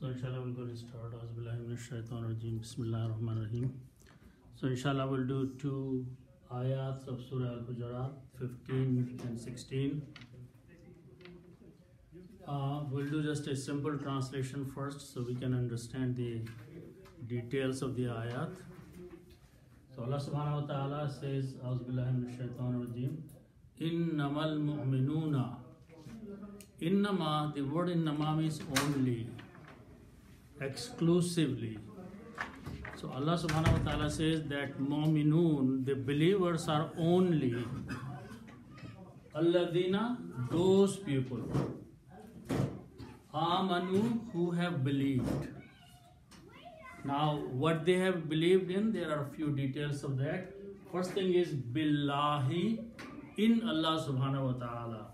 So inshallah we're going to start. Bismillahirrahmanirrahim. So inshallah we'll do two ayats of Surah AlHujrat, 15 and 16. We'll do just a simple translation first so we can understand the details of the ayat. So Allah subhanahu wa ta'ala says, Auzubillahiminash-shaytanir-rajim, Innamal mu'minuna. Innama, the word innama means only, exclusively. So Allah subhanahu wa ta'ala says that mu'minun, the believers are only alladhina, those people, amanu, who have believed. Now what they have believed in, there are a few details of that. First thing is billahi, in Allah subhanahu wa ta'ala,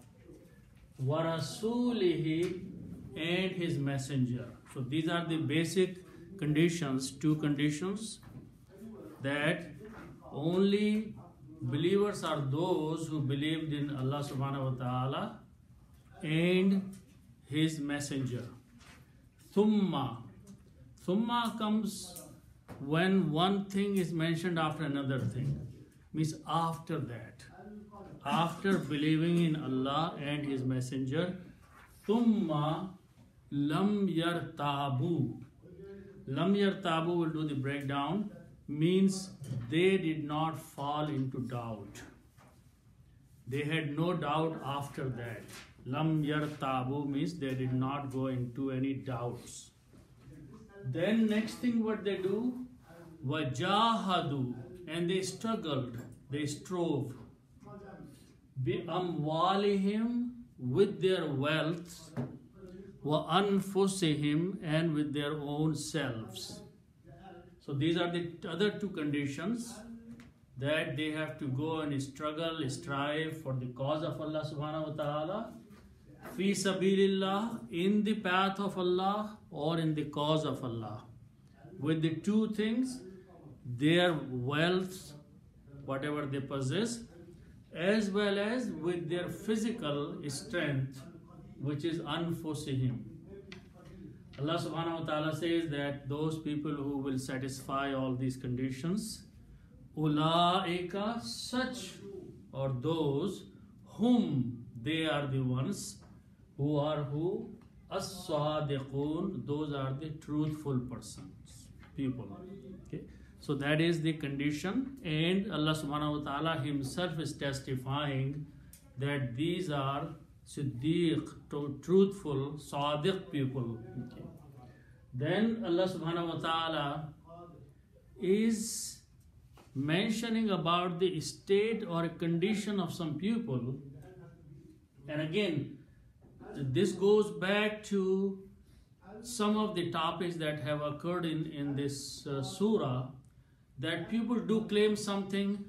wa rasulihi, and his messenger. So these are the basic conditions, two conditions, that only believers are those who believed in Allah subhanahu wa ta'ala and his messenger. Thumma comes when one thing is mentioned after another thing, means after that, after believing in Allah and his messenger. Thumma lam yartabu. Lam yartabu, will do the breakdown, means they did not fall into doubt. They had no doubt after that. Lam yartabu means they did not go into any doubts. Then next thing what they do, wajahadu, and they struggled, they strove, bi amwalihim, with their wealth, wa anfusihim, and with their own selves. So these are the other two conditions, that they have to go and struggle, strive for the cause of Allah subhanahu wa ta'ala, fi sabilillah, in the path of Allah or in the cause of Allah. With the two things, their wealth, whatever they possess, as well as with their physical strength, which is anfusihim. Allah subhanahu wa ta'ala says that those people who will satisfy all these conditions, ulaika, such, or those, whom, they are the ones, who are who? As-sadiqun, those are the truthful persons, people. Okay. So that is the condition, and Allah subhanahu wa ta'ala himself is testifying that these are siddiq, truthful, sadiq people. Okay. Then Allah subhanahu wa ta'ala is mentioning about the state or a condition of some people, and again this goes back to some of the topics that have occurred in this surah, that people do claim something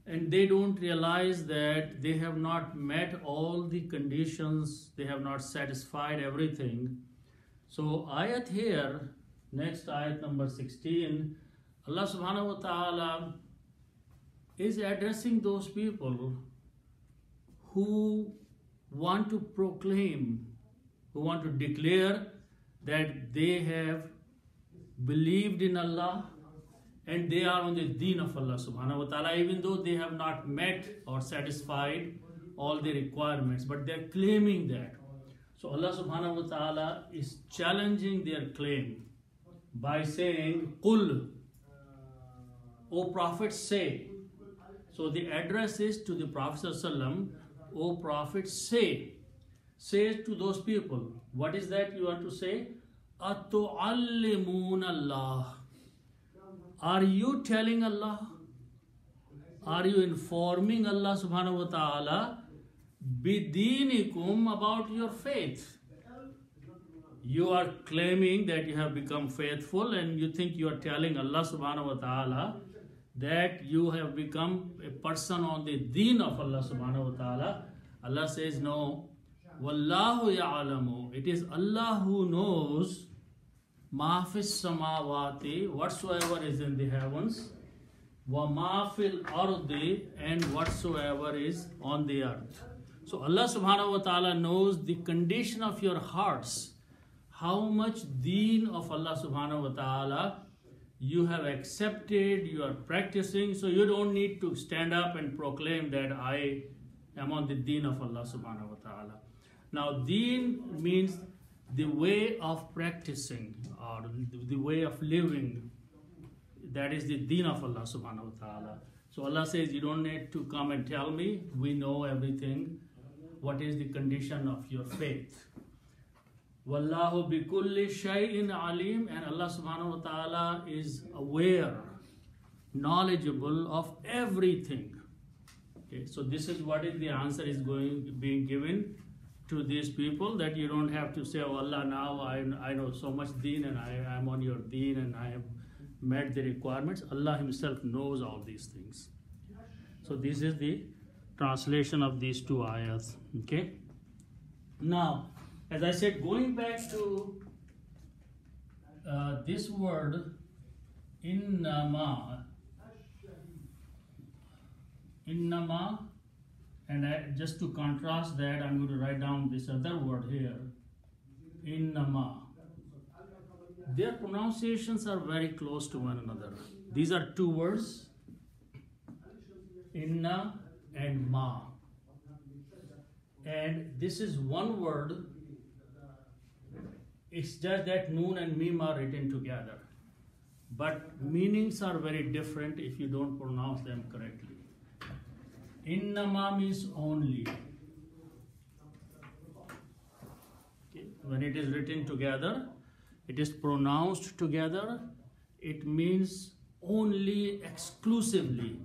and they don't realize that they have not met all the conditions, they have not satisfied everything. So ayat here, next ayat number 16, Allah subhanahu wa ta'ala is addressing those people who want to proclaim, who want to declare that they have believed in Allah and they are on the deen of Allah subhanahu wa ta'ala, even though they have not met or satisfied all the requirements, but they are claiming that. So Allah subhanahu wa ta'ala is challenging their claim by saying, Qul, O Prophet, say. So the address is to the Prophet sallallahu, O Prophet, say. Say to those people. What is that you want to say? Atu'allimun Allah. Are you telling Allah? Are you informing Allah subhanahu wa ta'ala bidinikum, about your faith? You are claiming that you have become faithful and you think you are telling Allah subhanahu wa ta'ala that you have become a person on the deen of Allah subhanahu wa ta'ala. Allah says no. Wallahu ya'alamu. It is Allah who knows ma fis samawati, whatsoever is in the heavens, wa ma fil ardi, and whatsoever is on the earth. So Allah subhanahu wa ta'ala knows the condition of your hearts, how much deen of Allah subhanahu wa ta'ala you have accepted, you are practicing, so you don't need to stand up and proclaim that I am on the deen of Allah subhanahu wa ta'ala. Now, deen means the way of practicing or the way of living. That is the deen of Allah subhanahu wa ta'ala. So Allah says, you don't need to come and tell me, we know everything. What is the condition of your faith? Wallahu bi kulli shay'in alim, and Allah subhanahu wa ta'ala is aware, knowledgeable of everything. Okay, so this is what is the answer is being given to these people, that you don't have to say, oh Allah, now I know so much deen and I am on your deen and I have met the requirements. Allah himself knows all these things. So this is the translation of these two ayahs. Okay. Now, as I said, going back to this word innama, and just to contrast that, I'm going to write down this other word here, innama. Their pronunciations are very close to one another. These are two words, inna and ma. And this is one word. It's just that noon and mim are written together. But meanings are very different if you don't pronounce them correctly. Innama means only. Okay. When it is written together, it is pronounced together, it means only, exclusively.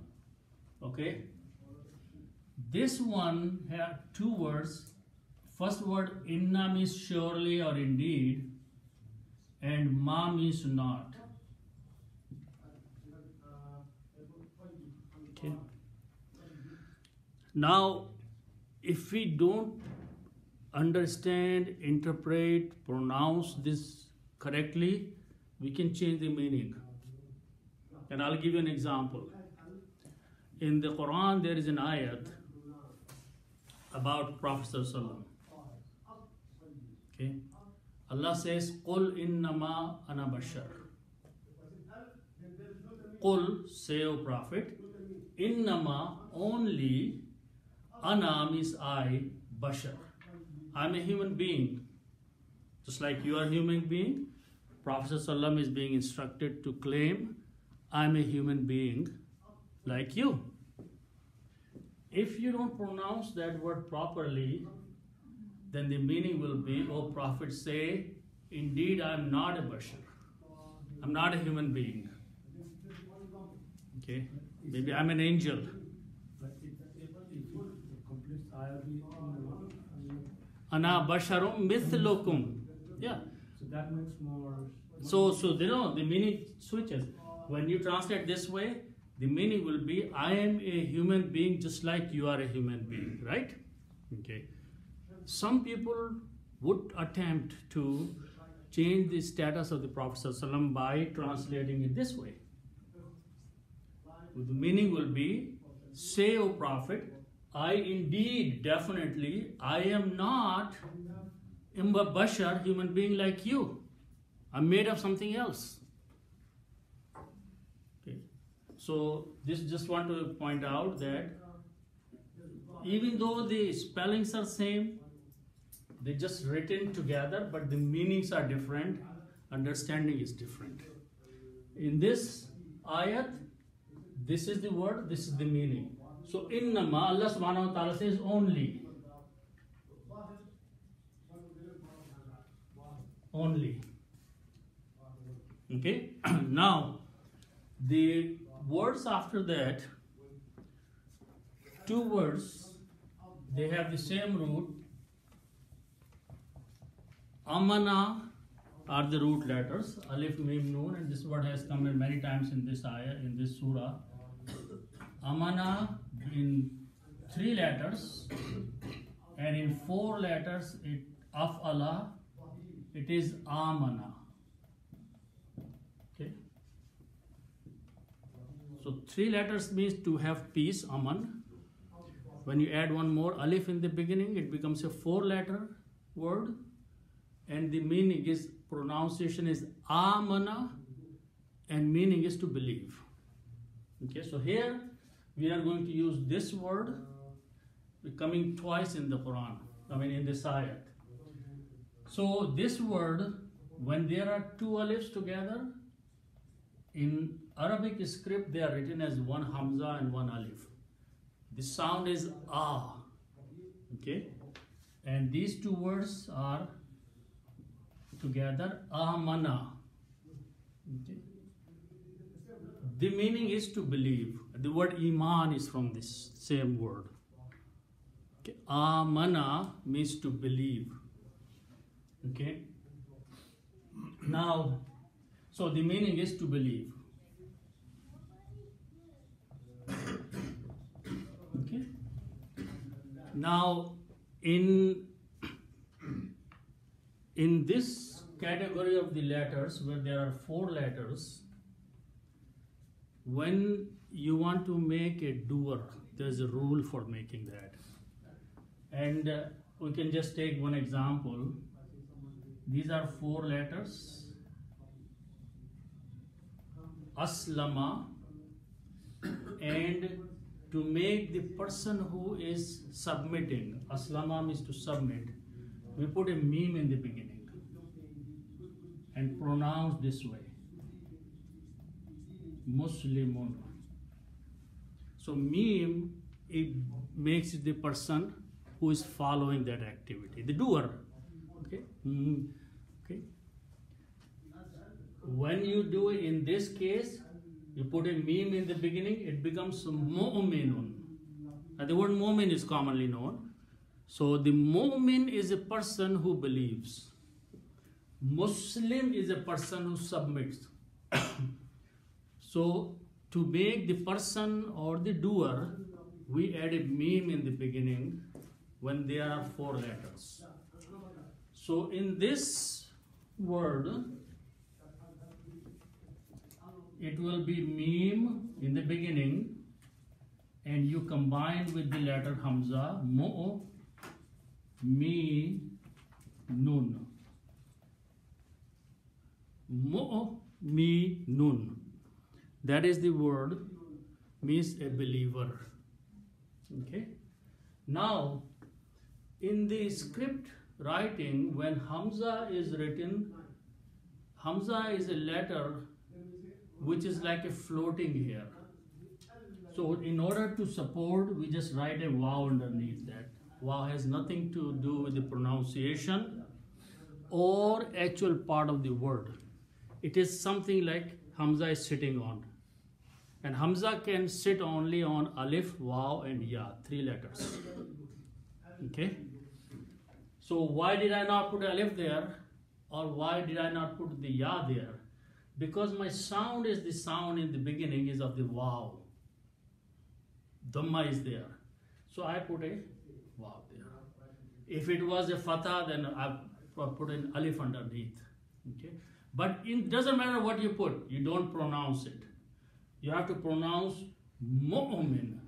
Okay? This one has two words. First word, inna means surely or indeed, and ma means not. Okay. Now, if we don't understand, interpret, pronounce this correctly, we can change the meaning. And I'll give you an example. In the Quran, there is an ayat about Prophet ﷺ. Okay. Allah says, "Qul innama ana bashar." Qul, say, O Prophet, innama, only, ana means I, bashar. I'm a human being. Just like you are a human being, Prophet ﷺ is being instructed to claim, I'm a human being like you. If you don't pronounce that word properly, then the meaning will be, oh Prophet, say, indeed I'm not a bashar. I'm not a human being. Okay? Maybe I'm an angel. Ana basharum mithlukum. Yeah. So that makes more. So you know, the meaning switches. When you translate this way, the meaning will be, I am a human being just like you are a human being, right? Okay. Some people would attempt to change the status of the Prophet ﷺ by translating it this way. The meaning will be, say, O Prophet, I indeed, definitely, I am not a bashar, human being like you. I'm made of something else. Okay. So this just want to point out that even though the spellings are same, they just written together, but the meanings are different, understanding is different. In this ayat, this is the word, this is the meaning. So innama, Allah subhanahu wa ta'ala says only. Only. Okay? Now, the words after that, two words, they have the same root. Amana are the root letters, alif, mim, noon, and this word has come in many times in this ayah, in this surah. Amana in 3 letters, and in 4 letters, of Allah, it is amana. Okay. So 3 letters means to have peace, aman. When you add one more alif in the beginning, it becomes a 4-letter word. and the meaning is, pronunciation is amana, and meaning is to believe. Okay, so here we are going to use this word coming twice in the Quran, in this ayat. So this word, when there are two alifs together, in Arabic script they are written as one hamza and one alif. The sound is ah. Okay, and these two words are together, amana. Okay. The meaning is to believe. The word iman is from this same word. Okay. Amana means to believe. Okay. Now, so the meaning is to believe. Okay. Now, in this category of the letters, where there are 4 letters, when you want to make a doer, there's a rule for making that. And we can just take one example. These are 4 letters. Aslama. And to make the person who is submitting, aslama means to submit, we put a meme in the beginning and pronounce this way, Muslimun. So meme, it makes the person who is following that activity, the doer. Okay. Okay. When you do it in this case, you put a meme in the beginning, it becomes mu'minun. The word mu'min is commonly known. So the mu'min is a person who believes. Muslim is a person who submits. So to make the person or the doer, we add a meme in the beginning when there are 4 letters. So in this word, it will be meme in the beginning, and you combine with the letter hamza, mo, mi, nun. Mo, mi, nun. That is the word, means a believer. Okay. Now, in the script writing, when hamza is written, hamza is a letter which is like a floating here. So in order to support, we just write a wow underneath that. Wow has nothing to do with the pronunciation or actual part of the word. It is something like hamza is sitting on. And hamza can sit only on alif, wow and ya, 3 letters. Okay. So why did I not put alif there, or why did I not put the ya there? Because my sound is the sound in the beginning is of the wow. Dhamma is there. So I put a wow there. If it was a fatha, then I put an alif underneath. Okay. But it doesn't matter what you put, you don't pronounce it. You have to pronounce mu'min.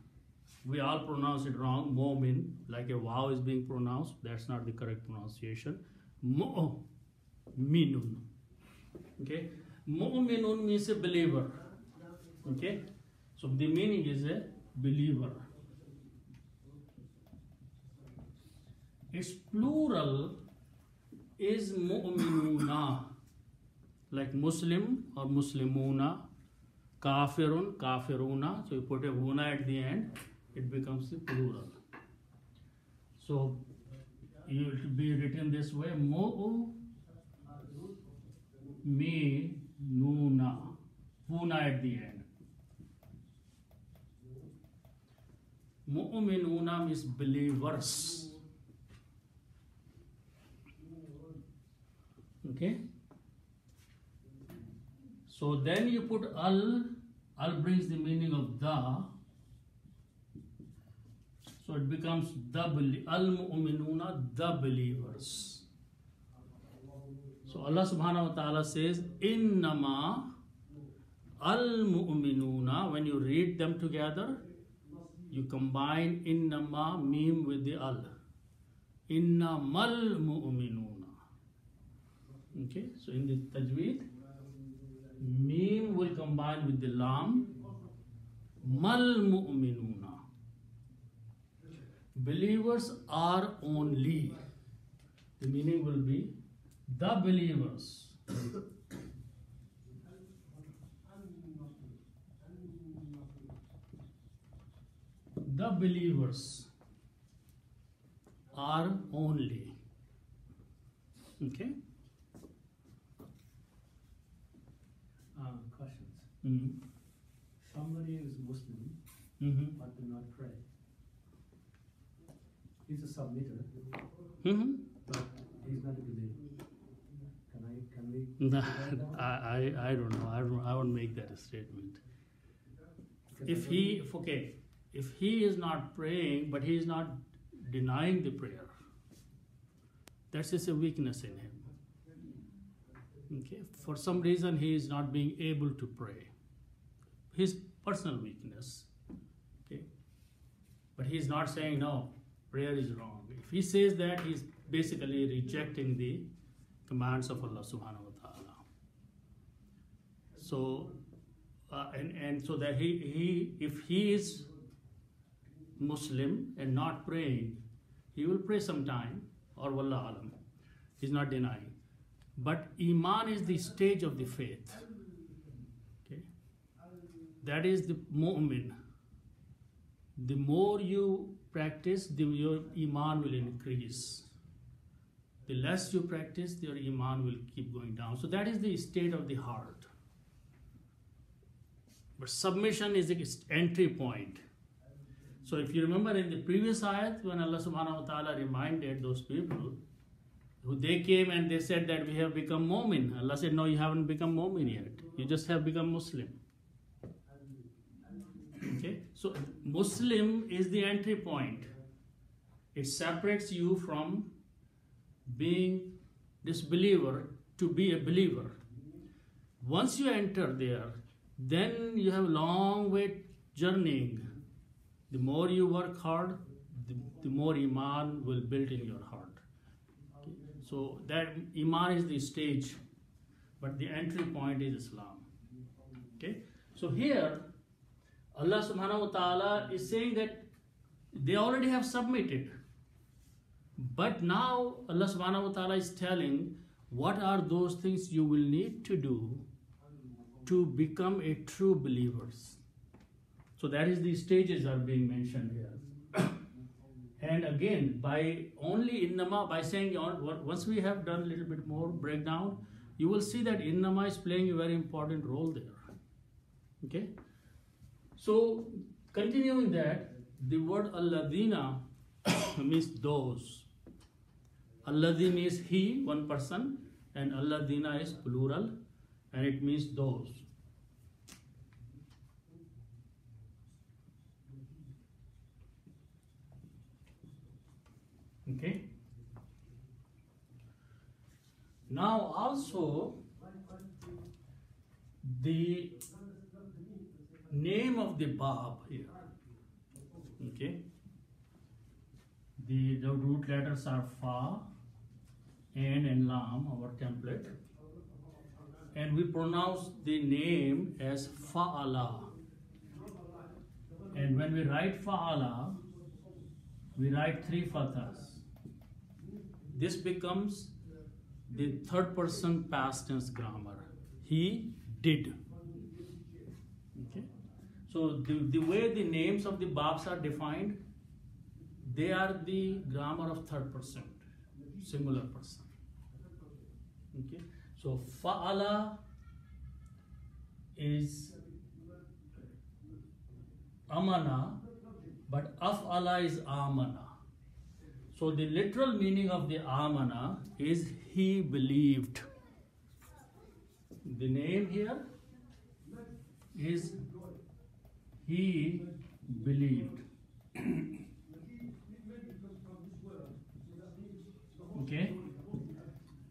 We all pronounce it wrong, mu'min, like a wow is being pronounced. That's not the correct pronunciation. Mu'minun. Okay. Mu'minun means a believer. Okay. So the meaning is a believer. Its plural is mu'minuna, like Muslim or Muslimuna, kafirun, kafiruna. So you put a una at the end, it becomes the plural. So it will be written this way, mu'minuna, una at the end. Mu'minuna means believers. Okay. So then you put al brings the meaning of the. So it becomes the al-mu'minuna, the believers. So Allah subhanahu wa ta'ala says, innama al-mu'minuna. When you read them together, you combine innama, meme with the al. Innamal mu'minuna. Okay, so in the tajweed, meme will combine with the lam. Mal mu'minuna. Believers are only. The meaning will be the believers. The believers are only. Okay? Questions. Somebody is Muslim but do not pray. He's a submitter, but he's not a believer. Can we? No, I don't know. I won't make that a statement. If he is not praying, but he is not denying the prayer, that's just a weakness in him. Okay, for some reason he is not being able to pray. His personal weakness. Okay, but he is not saying no, prayer is wrong. If he says that, he's basically rejecting the commands of Allah subhanahu wa ta'ala. So and so that if he is Muslim and not praying, he will pray sometime, or wallah alam, he's not denying. But iman is the stage of the faith. Okay, that is the mu'min. The more you practice, your iman will increase. The less you practice, your iman will keep going down. So that is the state of the heart. But submission is the entry point. So if you remember in the previous ayat, when Allah subhanahu wa ta'ala reminded those people, who they came and they said that we have become mu'min. Allah said, no, you haven't become mu'min yet. You just have become Muslim. Okay, so Muslim is the entry point. It separates you from being disbeliever to be a believer. Once you enter there, then you have a long way journeying. The more you work hard, the more iman will build in your heart. Okay? So that iman is the stage, but the entry point is Islam. Okay, so here Allah subhanahu wa ta'ala is saying that they already have submitted. But now Allah subhanahu wa ta'ala is telling what are those things you will need to do to become a true believers. So that is the stages are being mentioned here. And again, by only innama, by saying once we have done a little bit more breakdown, you will see that innama is playing a very important role there. Okay? So continuing that, the word alladina means those. Alladhi means he, one person, and alladina is plural, and it means those. Okay. Now also the name of the bab here. Okay. The root letters are fa, and lam, our template. And we pronounce the name as fa'ala. And when we write fa'ala, we write 3 fathas. This becomes the third person past tense grammar. He did. Okay. So the way the names of the babs are defined, they are the grammar of third person, singular person. Okay. So fa'ala is amana, but af'ala is amana. So the literal meaning of the amana is he believed. The name here is he believed. Okay.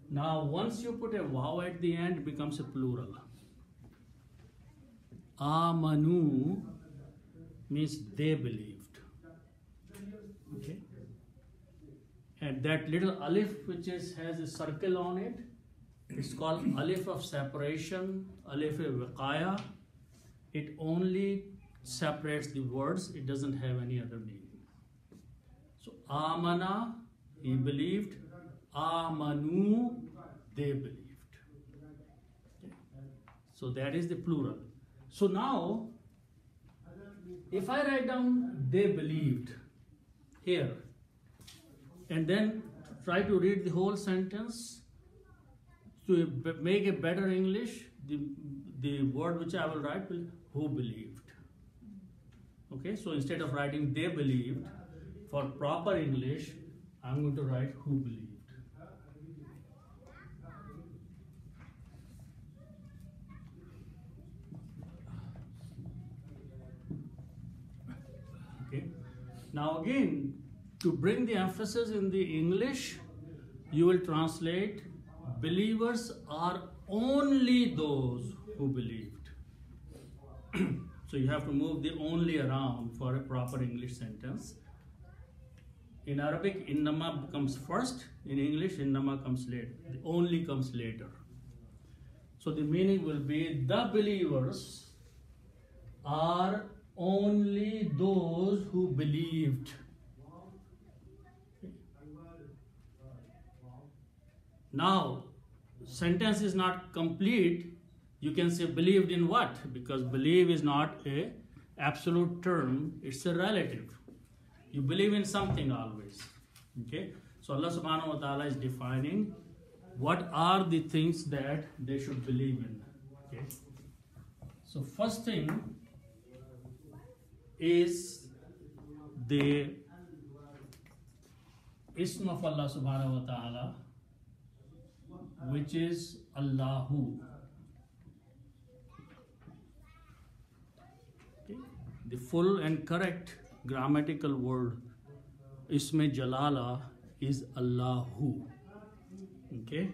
Now once you put a waw at the end, it becomes a plural. Amanu means they believed. Okay. And that little alif which has a circle on it, It's called alif of separation, alif wiqaya. It only separates the words, it doesn't have any other meaning. So amana, he believed. Amanu, they believed. Okay. So that is the plural. So now, if I write down they believed here, and then try to read the whole sentence to make a better English, the word which I will write will who believed. Okay, so instead of writing they believed, for proper English, I'm going to write who believed. Okay, now again, to bring the emphasis in the English, you will translate believers are only those who believed. So you have to move the only around for a proper English sentence. In Arabic, innama comes first. In English, innama comes later. The only comes later. So the meaning will be the believers are only those who believed. Now, sentence is not complete. You can say believed in what? Because believe is not a absolute term, it's a relative. You believe in something always. Okay? So Allah subhanahu wa ta'ala is defining what are the things that they should believe in. Okay? So first thing is the ism of Allah subhanahu wa ta'ala, which is Allahu. Okay. The full and correct grammatical word Isme Jalala is Allahu. Okay.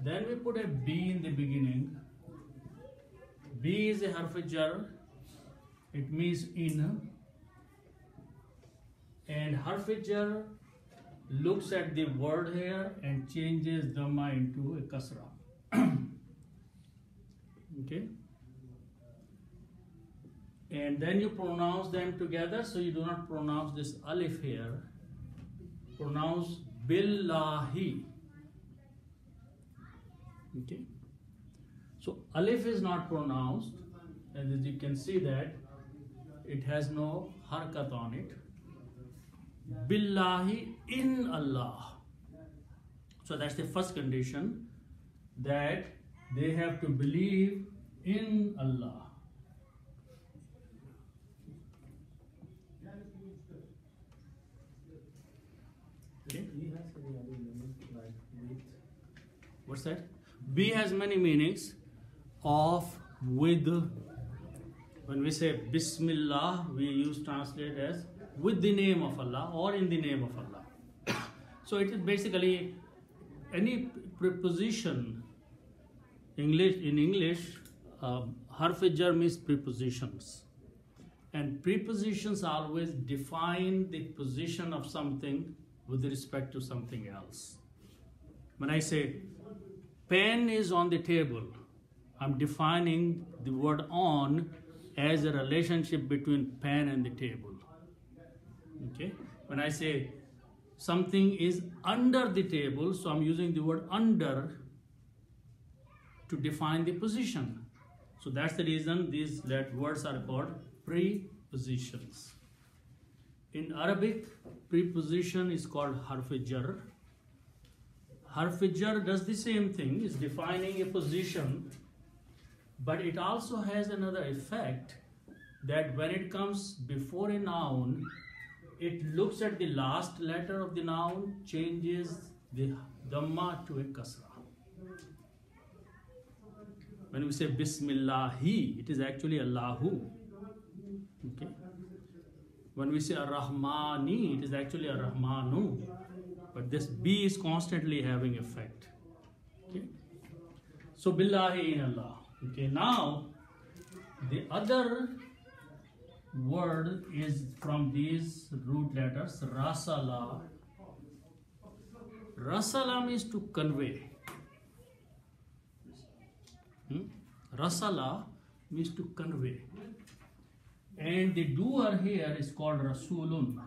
Then we put a B in the beginning. B is a harf jar. It means in. And harf jar looks at the word here and changes dhamma into a kasra. Okay. And then you pronounce them together, so you do not pronounce this alif here. Pronounce billahi. Okay. So alif is not pronounced, and as you can see that it has no harkat on it. Billahi, in Allah. So that's the first condition, that they have to believe in Allah. Okay. What's that? B has many meanings of with. When we say Bismillah, we use translate as with the name of Allah or in the name of Allah. So it is basically any preposition. In English, harf jar means prepositions. And prepositions always define the position of something with respect to something else. When I say pen is on the table, I'm defining the word on as a relationship between pen and the table. Okay. When I say something is under the table, so I'm using the word under to define the position. So that's the reason these words are called prepositions. In Arabic, preposition is called harf jar. Harf jar does the same thing, is defining a position, but it also has another effect, that when it comes before a noun, it looks at the last letter of the noun, changes the dhamma to a kasra. When we say Bismillahi, it is actually Allahu. Okay. When we say Ar-Rahmani, it is actually Ar-Rahmanu. But this B is constantly having effect. Okay. So Billahi in Allah. Okay. Now, the other word is from these root letters, Rasala. Rasala means to convey. Rasala means to convey. And the doer here is called Rasulun.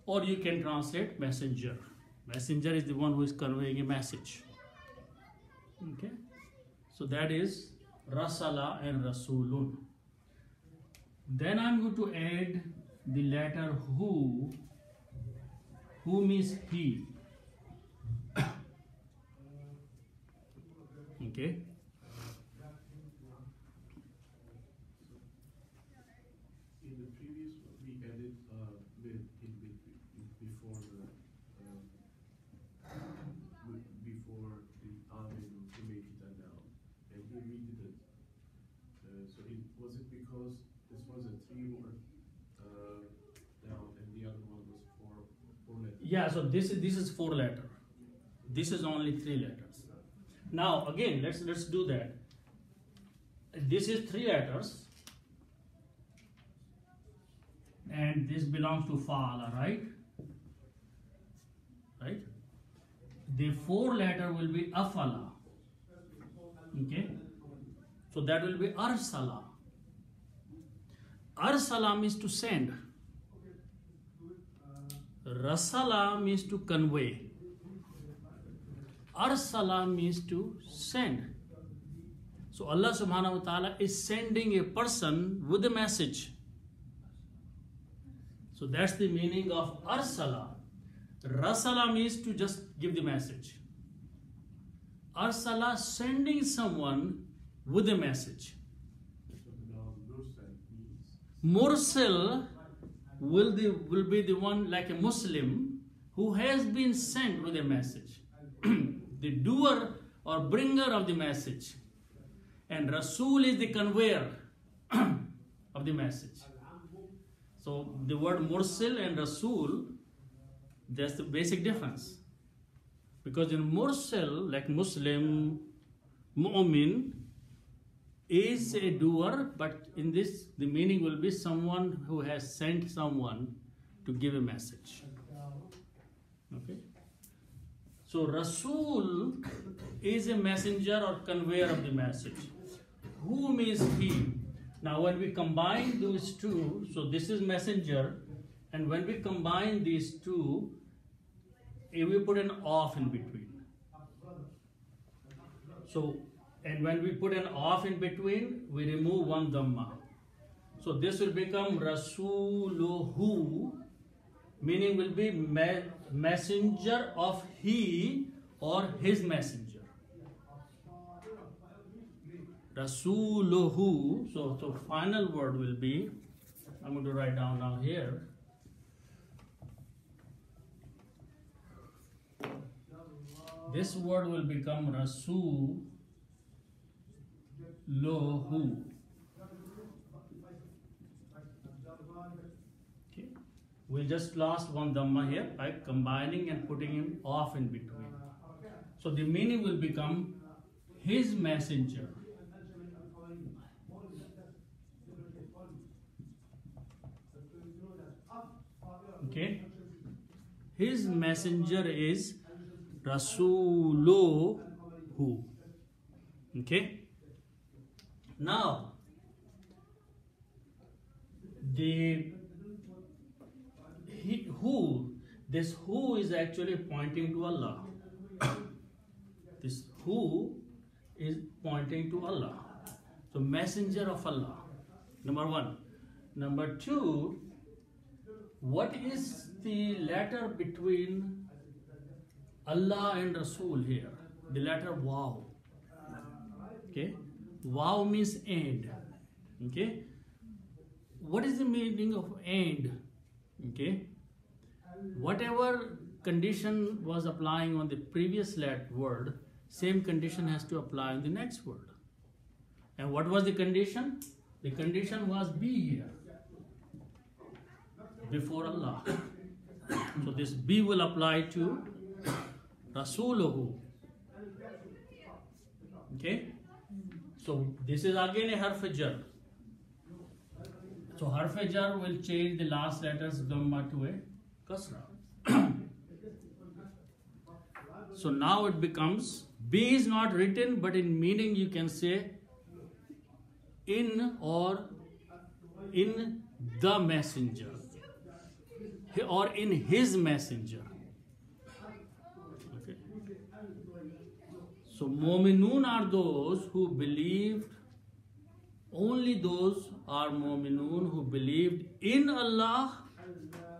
Or you can translate messenger. Messenger is the one who is conveying a message. Okay? So that is Rasala and Rasulun. Then I'm going to add the letter who means he. Okay? In the previous one, we added before the Aminu to make it a noun, and here we didn't. So was it because this was a 3-word noun and the other one was 4 letters? Yeah, so this is 4 letters. This is only 3 letters. Now again, let's do that. This is 3 letters, and this belongs to Fa'ala, right? Right? The 4 letter will be Afala. Okay? So that will be Arsala. Arsala means to send. Rasala means to convey. Arsala means to send. So Allah subhanahu wa ta'ala is sending a person with a message. So that's the meaning of Arsala. Rasala means to just give the message. Arsala, sending someone with a message. Mursal will be the one like a Muslim who has been sent with a message. The doer or bringer of the message. And Rasul is the conveyor of the message. So the word Mursal and Rasul, that's the basic difference. Because in Mursal, like Muslim, Mu'min is a doer, but in this, the meaning will be someone who has sent someone to give a message. Okay? So Rasul is a messenger or conveyor of the message. Who means he? Now when we combine those two, so this is messenger, and when we combine these two, we put an off in between. So, and when we put an off in between, we remove one dhamma. So this will become Rasuluhu, meaning will be messenger of he or his messenger. Rasuluhu, so final word will be, I'm going to write down now here. This word will become Rasuluhu. Okay. We'll just lost one dhamma here by combining and putting him off in between. So the meaning will become his messenger. Okay. His messenger is Rasuluhu. Okay. Now, this who is actually pointing to Allah. This who is pointing to Allah. So messenger of Allah, number 1. Number 2, what is the letter between Allah and Rasul here? The letter Waw. Okay. Waw means and. Okay. What is the meaning of and? Okay. Whatever condition was applying on the previous word, same condition has to apply on the next word. And what was the condition? The condition was be here before Allah. So this be will apply to Rasuluhu. Okay. So this is again a harf jar. So harf jar will change the last letters dhamma to a kasra. So now it becomes, be is not written, but in meaning you can say in or in the messenger or in his messenger. Okay. So Mu'minun are those who believed, only those are Mu'minun who believed in Allah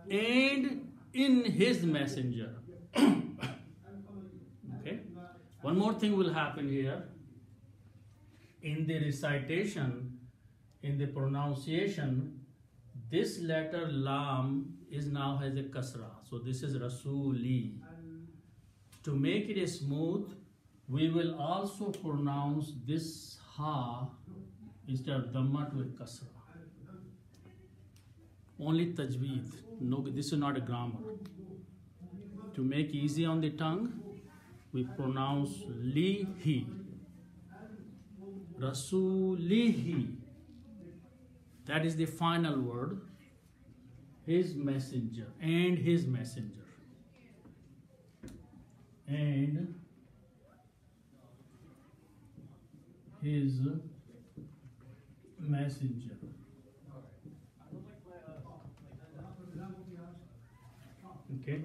and in his messenger. Okay. One more thing will happen here. In the recitation, in the pronunciation, this letter lam is now has a kasra. So this is Rasuli. To make it smooth, we will also pronounce this ha instead of dhamma to a kasra. Only tajweed. No, this is not a grammar. To make easy on the tongue, we pronounce lihi. Rasulihi. That is the final word. His messenger and his messenger. And his messenger. Okay.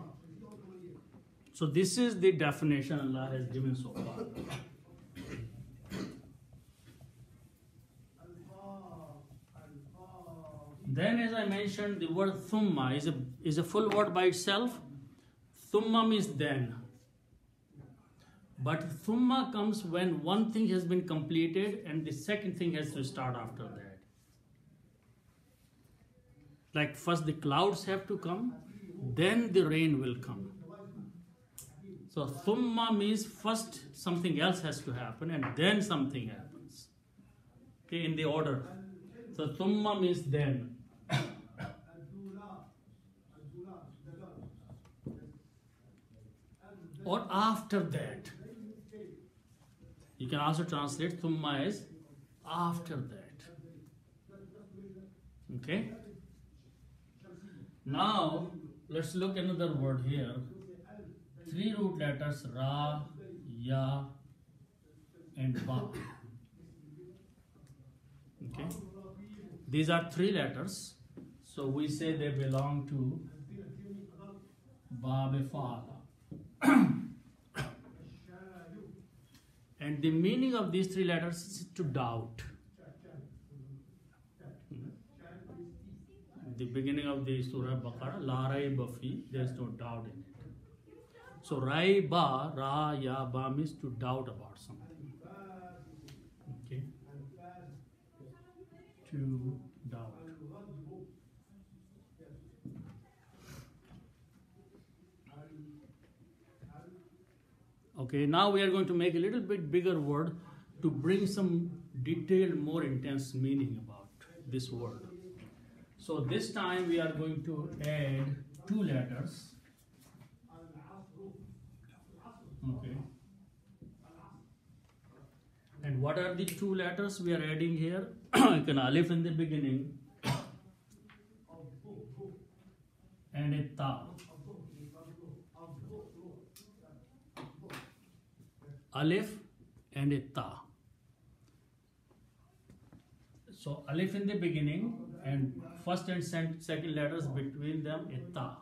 So this is the definition Allah has given so far. Then, as I mentioned, the word thumma is a full word by itself. Thumma means then. But thumma comes when one thing has been completed and the second thing has to start after that. Like first the clouds have to come, then the rain will come. So thumma means first something else has to happen and then something happens. Okay, in the order. So thumma means then. Or after that. You can also translate thumma as after that. Okay? Now, let's look at another word here. 3 root letters Ra, Ya, and Ba. Okay? These are 3 letters. So we say they belong to Bab Fa'ala. And the meaning of these 3 letters is to doubt. The beginning of the Surah Baqarah, La Raiba Fi, there is no doubt in it. So Raiba, Ra, Ya, Ba means to doubt about something. Okay? To doubt. Okay, now we are going to make a little bit bigger word to bring some detailed, more intense meaning about this word. So this time we are going to add 2 letters. Okay. And what are the 2 letters we are adding here? You can alif in the beginning and a ta. Alif and a ta. So alif in the beginning and first and second letters between them a ta.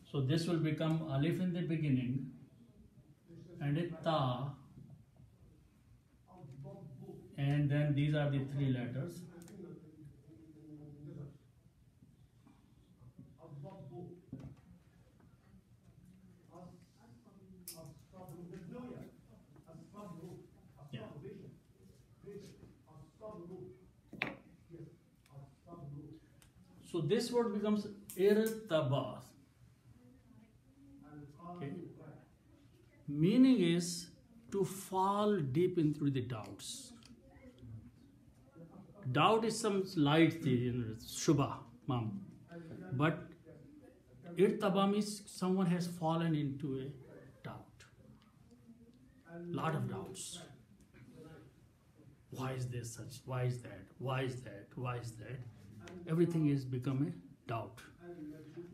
So this will become alif in the beginning and a ta, and then these are the 3 letters. So this word becomes irtabas. Okay. Meaning is to fall deep into the doubts. Doubt is some light thing, shubha, ma'am. But irtaba means someone has fallen into a doubt. Lot of doubts. Why is this such? Why is that? Why is that? Why is that? Everything is becoming doubt.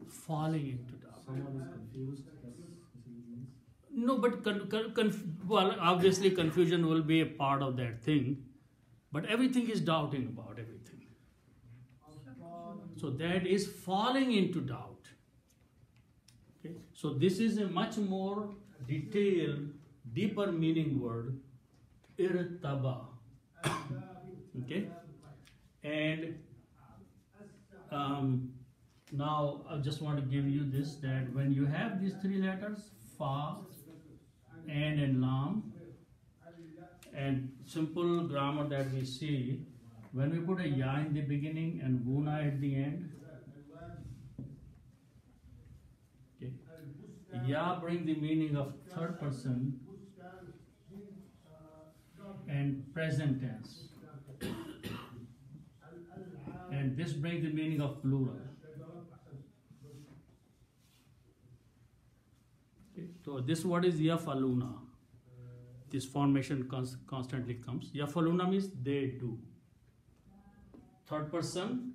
Falling into doubt. Someone is confused. That's what it means. No, but well, obviously confusion will be a part of that thing, but everything is doubting about everything. So that is falling into doubt. Okay? So this is a much more detailed, deeper meaning word, irtaba. Okay? And now I just want to give you this, that when you have these three letters, fa, and lam, and simple grammar that we see, when we put a ya in the beginning and guna at the end, okay, ya bring the meaning of third person and present tense, and this brings the meaning of plural. Okay, so this word is yafaluna. This formation constantly comes. Yafaluna means they do. Third person,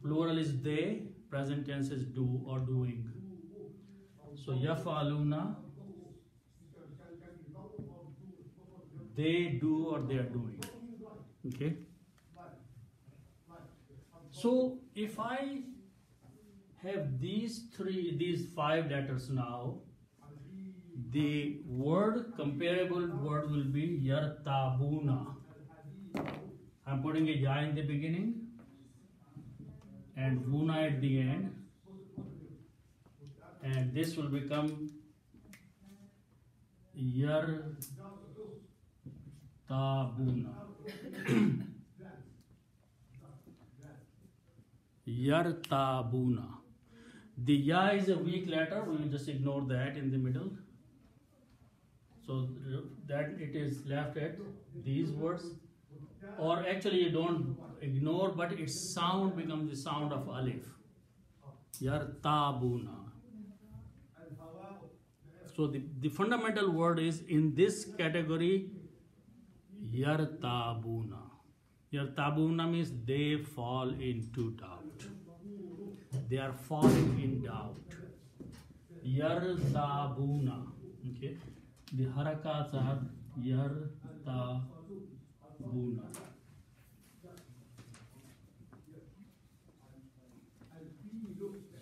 plural is they, present tense is do or doing. So yafaluna, they do or they are doing. Okay. So if I have these five letters now, the word, comparable word will be yartabuna. I'm putting a ya in the beginning and guna at the end, and this will become yartabuna. Yartabuna. The ya is a weak letter, we will just ignore that in the middle. So that it is left at these words, or actually you don't ignore, but its sound becomes the sound of alif. Yartabuna. So the fundamental word is in this category, yartabuna. Yartabuna means they fall into doubt. They are falling in doubt. Yartabuna. Okay. The harakats are yartabuna.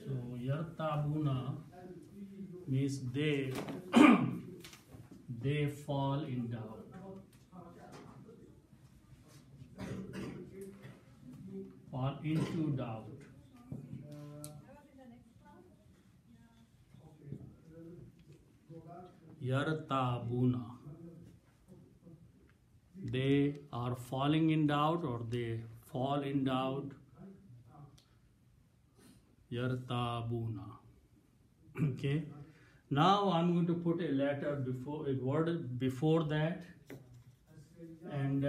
So yartabuna means they they fall in doubt. Fall into doubt. Yartabuna. They are falling in doubt, or they fall in doubt. Yartabuna. Okay. Now I'm going to put a letter before, a word before that. And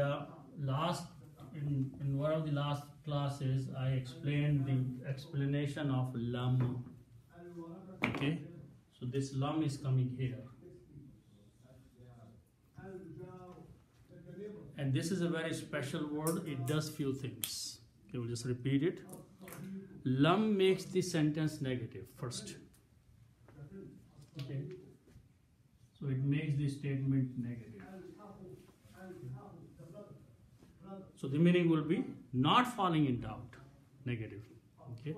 in one of the last classes, I explained the explanation of lam. Okay. So this lam is coming here. And this is a very special word. It does few things. Okay, we'll just repeat it. Lam makes the sentence negative first. Okay. So it makes the statement negative. So the meaning will be not falling in doubt. Negative. Okay.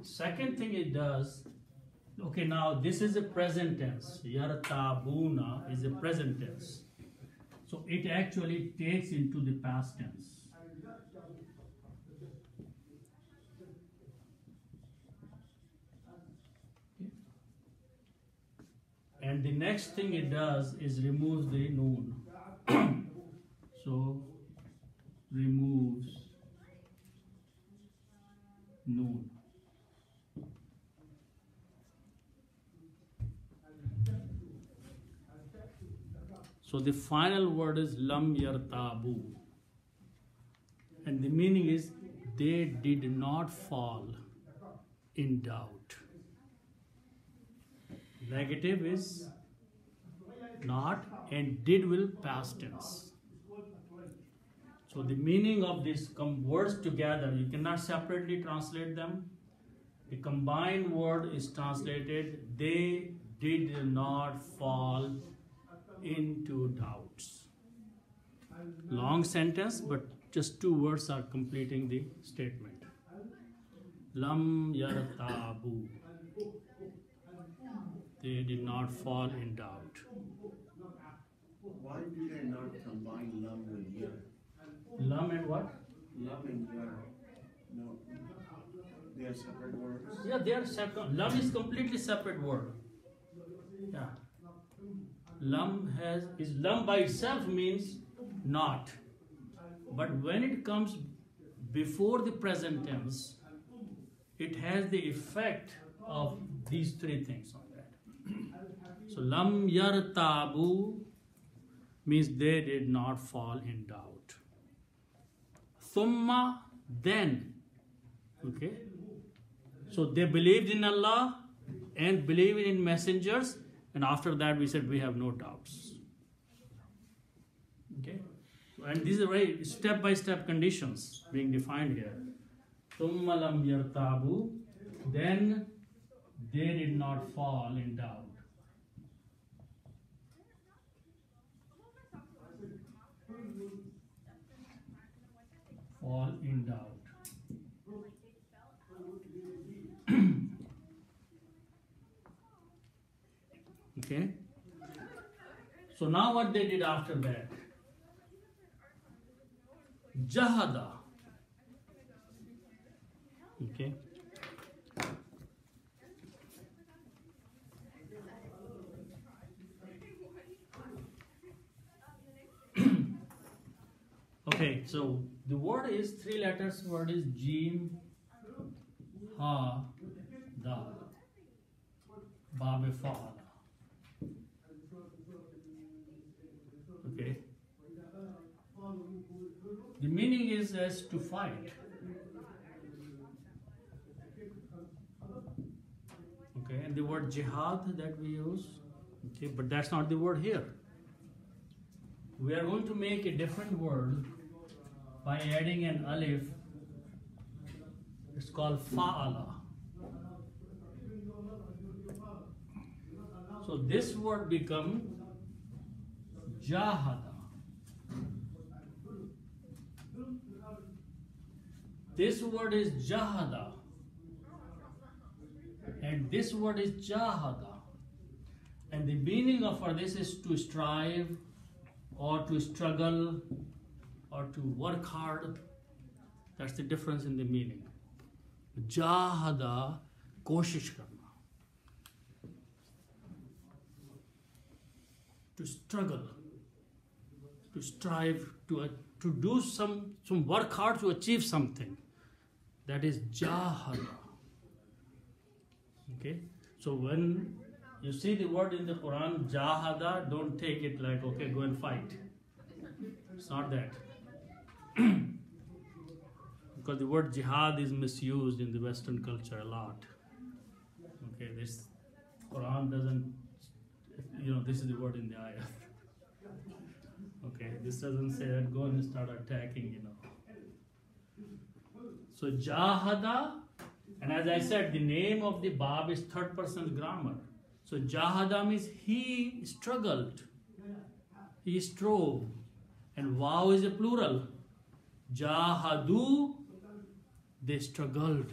Second thing it does. Okay, now this is a present tense. Yartabuna is a present tense. So it actually takes into the past tense. Okay. And the next thing it does is removes the noon. So removes noon. So the final word is lam yartabu. And the meaning is they did not fall in doubt. Negative is not, and did will past tense. So the meaning of these come words together. You cannot separately translate them. A combined word is translated, they did not fall into doubts. Long sentence, but just two words are completing the statement. Lam yartabu. They did not fall in doubt. Why do they not combine lam with yar? Lam and what? Lam and yar. No. They are separate words. Yeah, they are separate. Lam is completely separate word. Yeah. Lam by itself means not. But when it comes before the present tense, it has the effect of these three things on that. So lam yartabu means they did not fall in doubt. Thumma, then. Okay. So they believed in Allah and believed in messengers, and after that we said we have no doubts. Okay. And these are very step-by-step conditions being defined here. Thumma lam yartabu, then they did not fall in doubt. Fall in doubt. Okay. So now what they did after that? Jahada. Okay. Okay, so the word is three letters. Word is Jim, Ha, Da, Babe Fa'ala. Okay. The meaning is as to fight. Okay, and the word jihad that we use, okay, but that's not the word here. We are going to make a different word by adding an alif. It's called fa'ala. So this word becomes jahada. This word is jahada. And this word is jahada. And the meaning of for this is to strive or to struggle or to work hard. That's the difference in the meaning. Jahada, koshish karna. To struggle, to strive, to do some work hard to achieve something. That is jahada. Okay? So when you see the word in the Quran, jahada, don't take it like, okay, go and fight. It's not that. Because the word jihad is misused in the Western culture a lot. Okay, this Quran doesn't, this is the word in the ayah. Okay, this doesn't say that go and start attacking, So jahada, and as I said, the name of the bab is third person grammar. So jahada means he struggled, he strove, and wow is a plural. Jahadu, they struggled,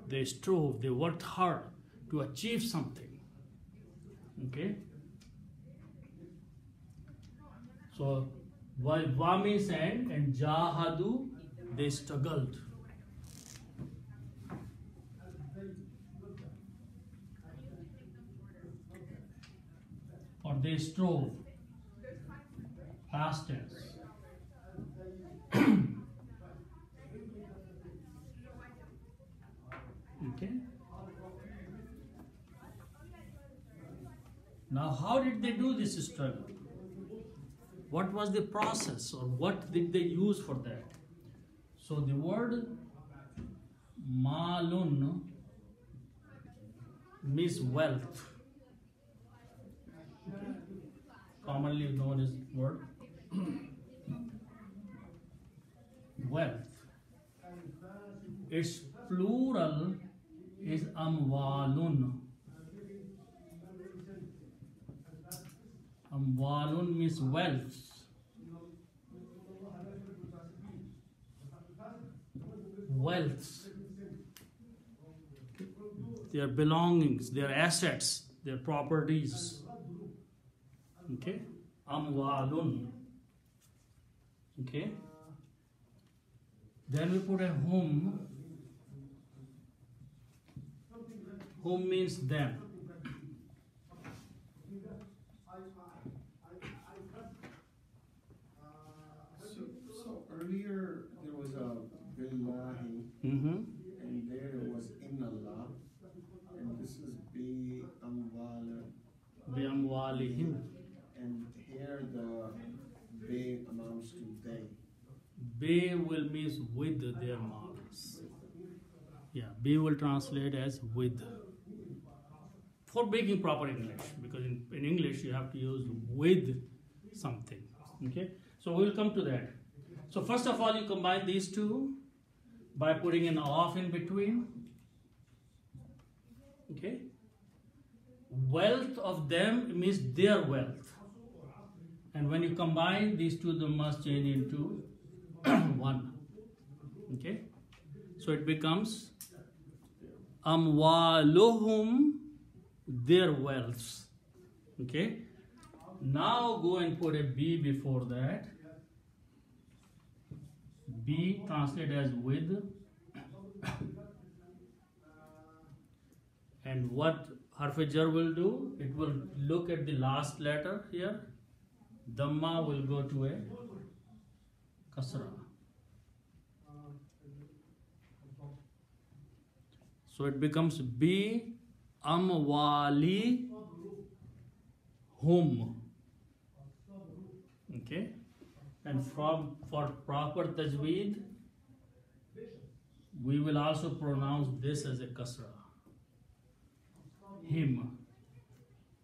they strove, they worked hard to achieve something. Okay? So wa means and jahadu, they struggled. Or they strove. Past tense. Okay. Now, how did they do this struggle? What was the process, or what did they use for that? So the word malun means wealth. Okay. Commonly known as word wealth. Its plural is amwalun. Amwalun means wealth. Wealth. Their belongings, their assets, their properties. Okay? Amwalun. Okay? Then we put a hum. Hum means them. So earlier there was a billahi, and there it was in Allah, and this is bi amwal, Bi amwalihim. and here the be amounts to they. Be will means with their mouths. Yeah, be will translate as with. For making proper English, because in English you have to use with something. Okay, so we'll come to that. So first of all, you combine these two by putting an off in between. Okay, wealth of them means their wealth, and when you combine these two, they must change into one. Okay, so it becomes amwaluhum, their wealths. Okay, now go and put a B before that. B translate as with. And what Harf-e-Jar will do? It will look at the last letter here. Dhamma will go to a kasra. So it becomes B amwali hum. Okay, and for proper tajweed, we will also pronounce this as a kasra, him,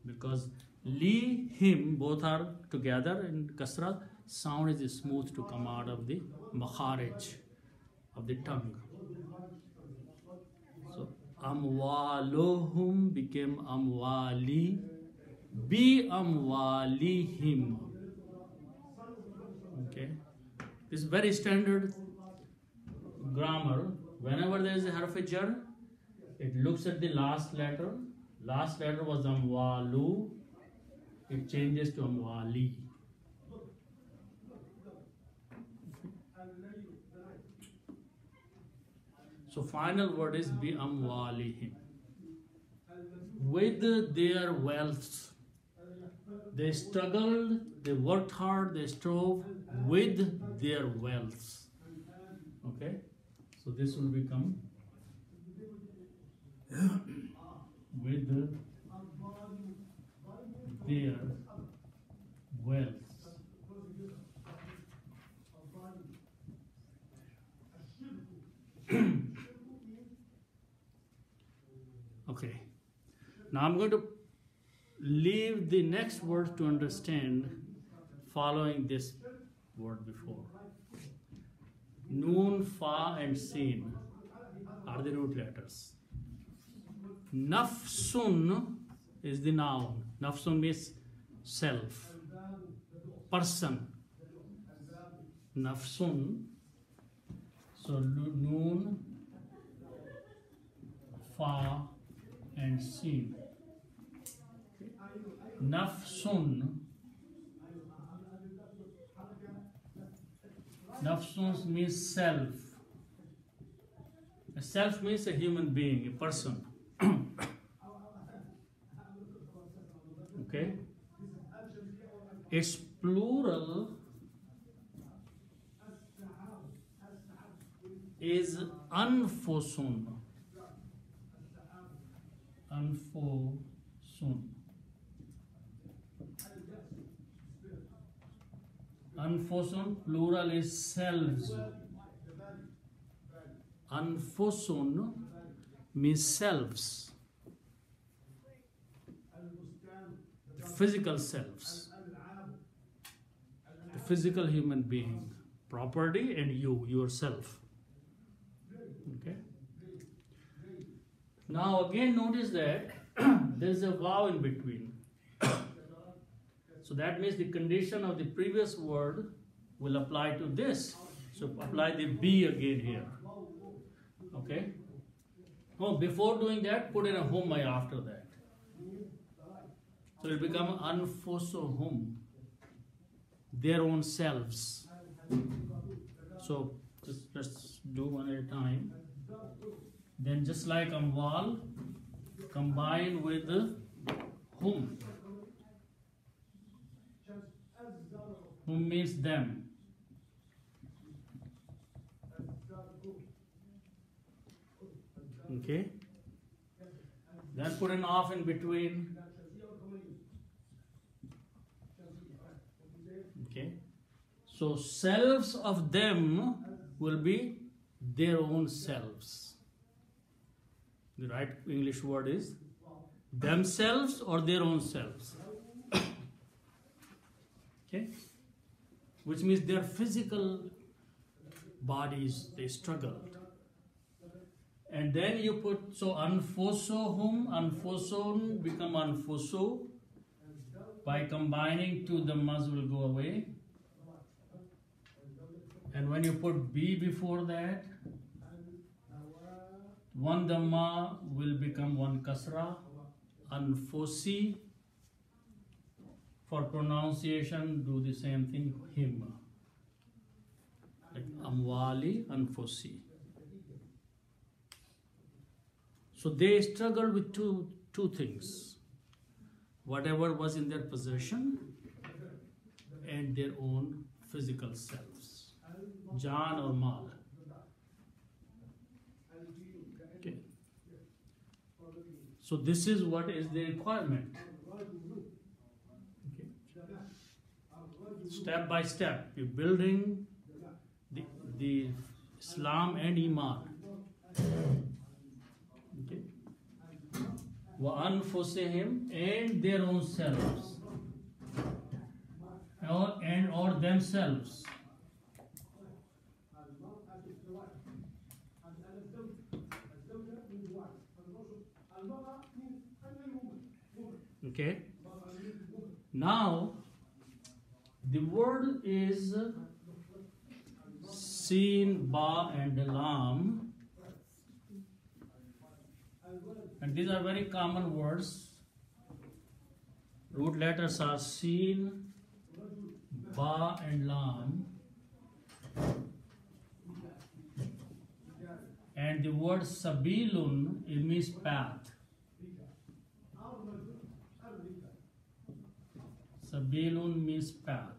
because li, him, both are together in kasra. Sound is smooth to come out of the makharij of the tongue. So amwaluhum became amwali, bi amwalihim. Okay, this is very standard grammar. Whenever there is a harf-e-jar, it looks at the last letter. Last letter was amwalu, it changes to amwali. So final word is bi amwalihim. With their wealth, they struggled, they worked hard, they strove with their wealth. Okay, so this will become with their wealth. Okay, now I'm going to leave the next word to understand following this word before. Noon, fa and sin are the root letters. Nafsun is the noun. Nafsun means self, person. Nafsun. So noon, fa and sin. Nafsun. Nafsun means self. A self means a human being, a person. Okay. Its plural is anfusun. Anfusun. Anfusun, plural is selves. Anfusun means selves. Physical selves. The physical human being. Property and you, yourself. Okay. Now again notice that there is a waw in between. So that means the condition of the previous word will apply to this. So apply the be again here. Okay? Oh, before doing that, put in a hum after that. So it will become anfusuhum, their own selves. So just let's do one at a time. Then just like amwal, combine with hum. Hum means them. Okay. Then put an off in between. Okay. So selves of them will be their own selves. The right English word is themselves or their own selves. Okay. Which means their physical bodies, they struggled. And then you put, so anfusuhum, anfusun become anfusu. By combining two, the muz will go away. And when you put B before that, one dhamma will become one kasra, anfusi. For pronunciation, do the same thing, him. Like amwali, anfusi. So they struggled with two things. Whatever was in their possession and their own physical selves. Jaan or mal. Okay. So this is what is the requirement. Okay. Step by step, you're building the Islam and Iman. Okay. Wa anfusihim, and their own selves, or themselves. Okay. Now the word is Sin, Ba and Lam, and these are very common words. Root letters are Sin, Ba and Lam, and the word Sabilun, it means path. Sabilun means path.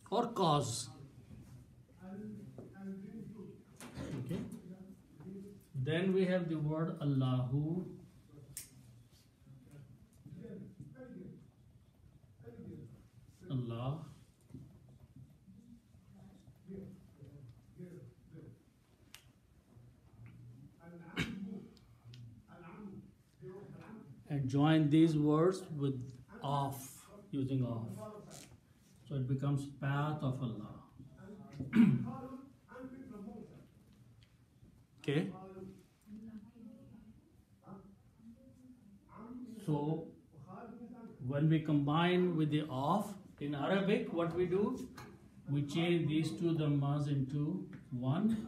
Or cause. Okay. Then we have the word Allahu. Allah. And join these words with off, using off. So it becomes path of Allah. Okay. So when we combine with the off in Arabic, what we do? We change these two dhammas into one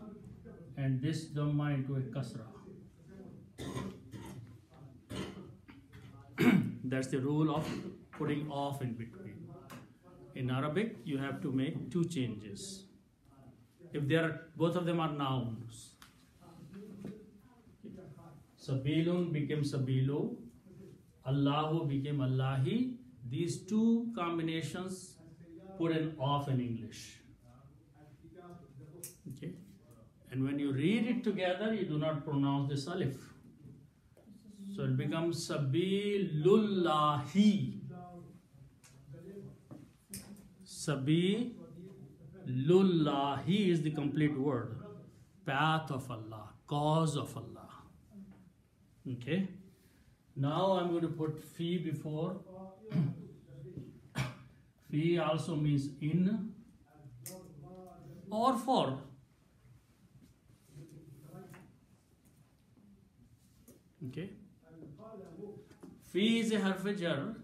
and this dhamma into a kasra. That's the rule of putting off in between. In Arabic, you have to make two changes. If both of them are nouns. Sabilun became Sabilu, Allahu became Allahi. These two combinations put an off in English. Okay. And when you read it together, you do not pronounce this alif. So it becomes Sabilullahi. Sabilullahi is the complete word. Path of Allah, cause of Allah. Okay. Now I'm going to put fi before. Fi also means in or for. Okay. Fi is a harf jar,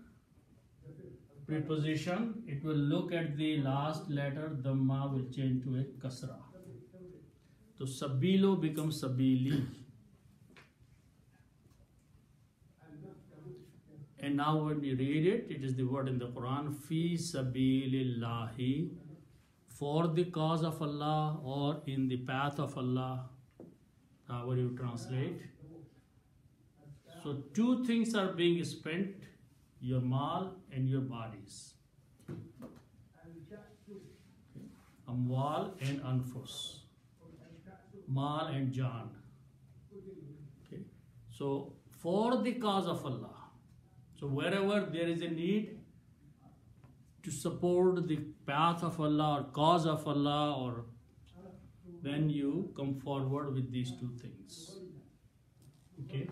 preposition. It will look at the last letter. Dhamma will change to a kasra. So sabilo becomes sabili. And now when you read it, it is the word in the Quran, fi sabilillahi, for the cause of Allah or in the path of Allah, however you translate. So two things are being spent, your mal and your bodies. Amwal and anfus. Mal and jan. Okay. So for the cause of Allah. So wherever there is a need to support the path of Allah or cause of Allah, or then you come forward with these two things. Okay?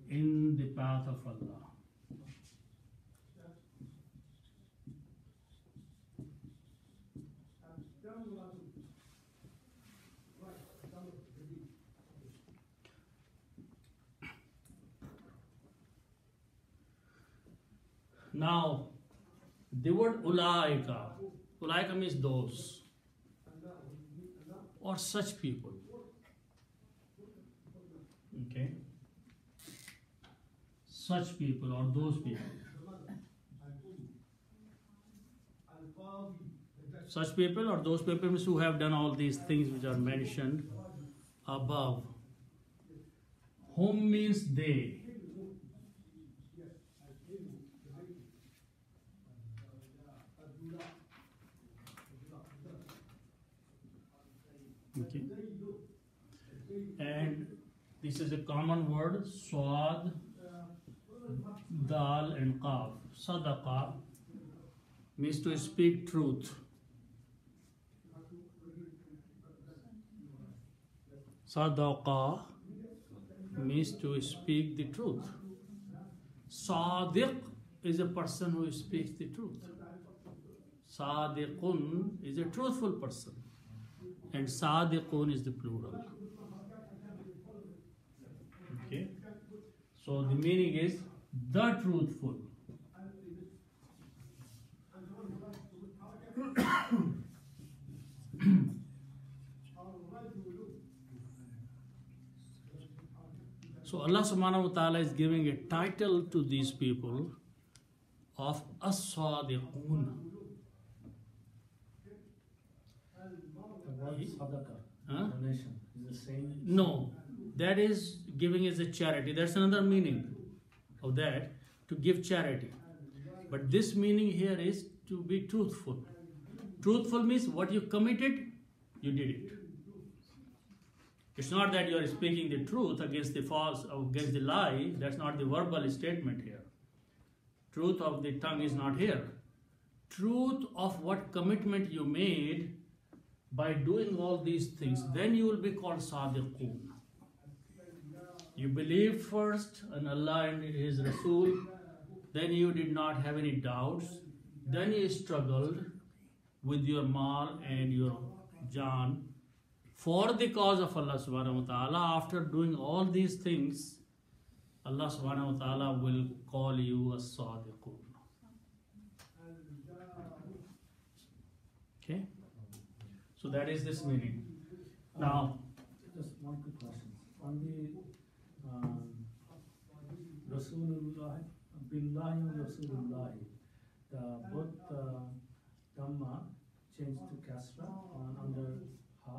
In the path of Allah. Now, the word ulaika. Ulaika means those or such people. Okay? Such people or those people. Such people or those people who have done all these things which are mentioned above. Whom means they. Okay. And this is a common word, swad, dal and qaf. Sadaqa means to speak truth. Sadaqa means to speak the truth. Sadiq is a person who speaks the truth. Sadiqun is a truthful person. And Sadiqun is the plural. Okay. So the meaning is the truthful. So Allah subhanahu wa ta'ala is giving a title to these people of as-sadiqun. Donation is the same. No, that is giving as a charity. That's another meaning of that, to give charity. But this meaning here is to be truthful. Truthful means what you committed, you did it. It's not that you are speaking the truth against the false or against the lie. That's not the verbal statement here. Truth of the tongue is not here. Truth of what commitment you made by doing all these things, then you will be called Sadiqun. You believed first in Allah and His Rasul, then you did not have any doubts, then you struggled with your mal and your jan for the cause of Allah subhanahu wa ta'ala. After doing all these things, Allah subhanahu wa ta'ala will call you as Sadiqun. Okay? So that is this meaning. Now, just one quick question. On the Rasulullah, Billahi and Rasulullah, both Dhamma changed to Kasra under Ha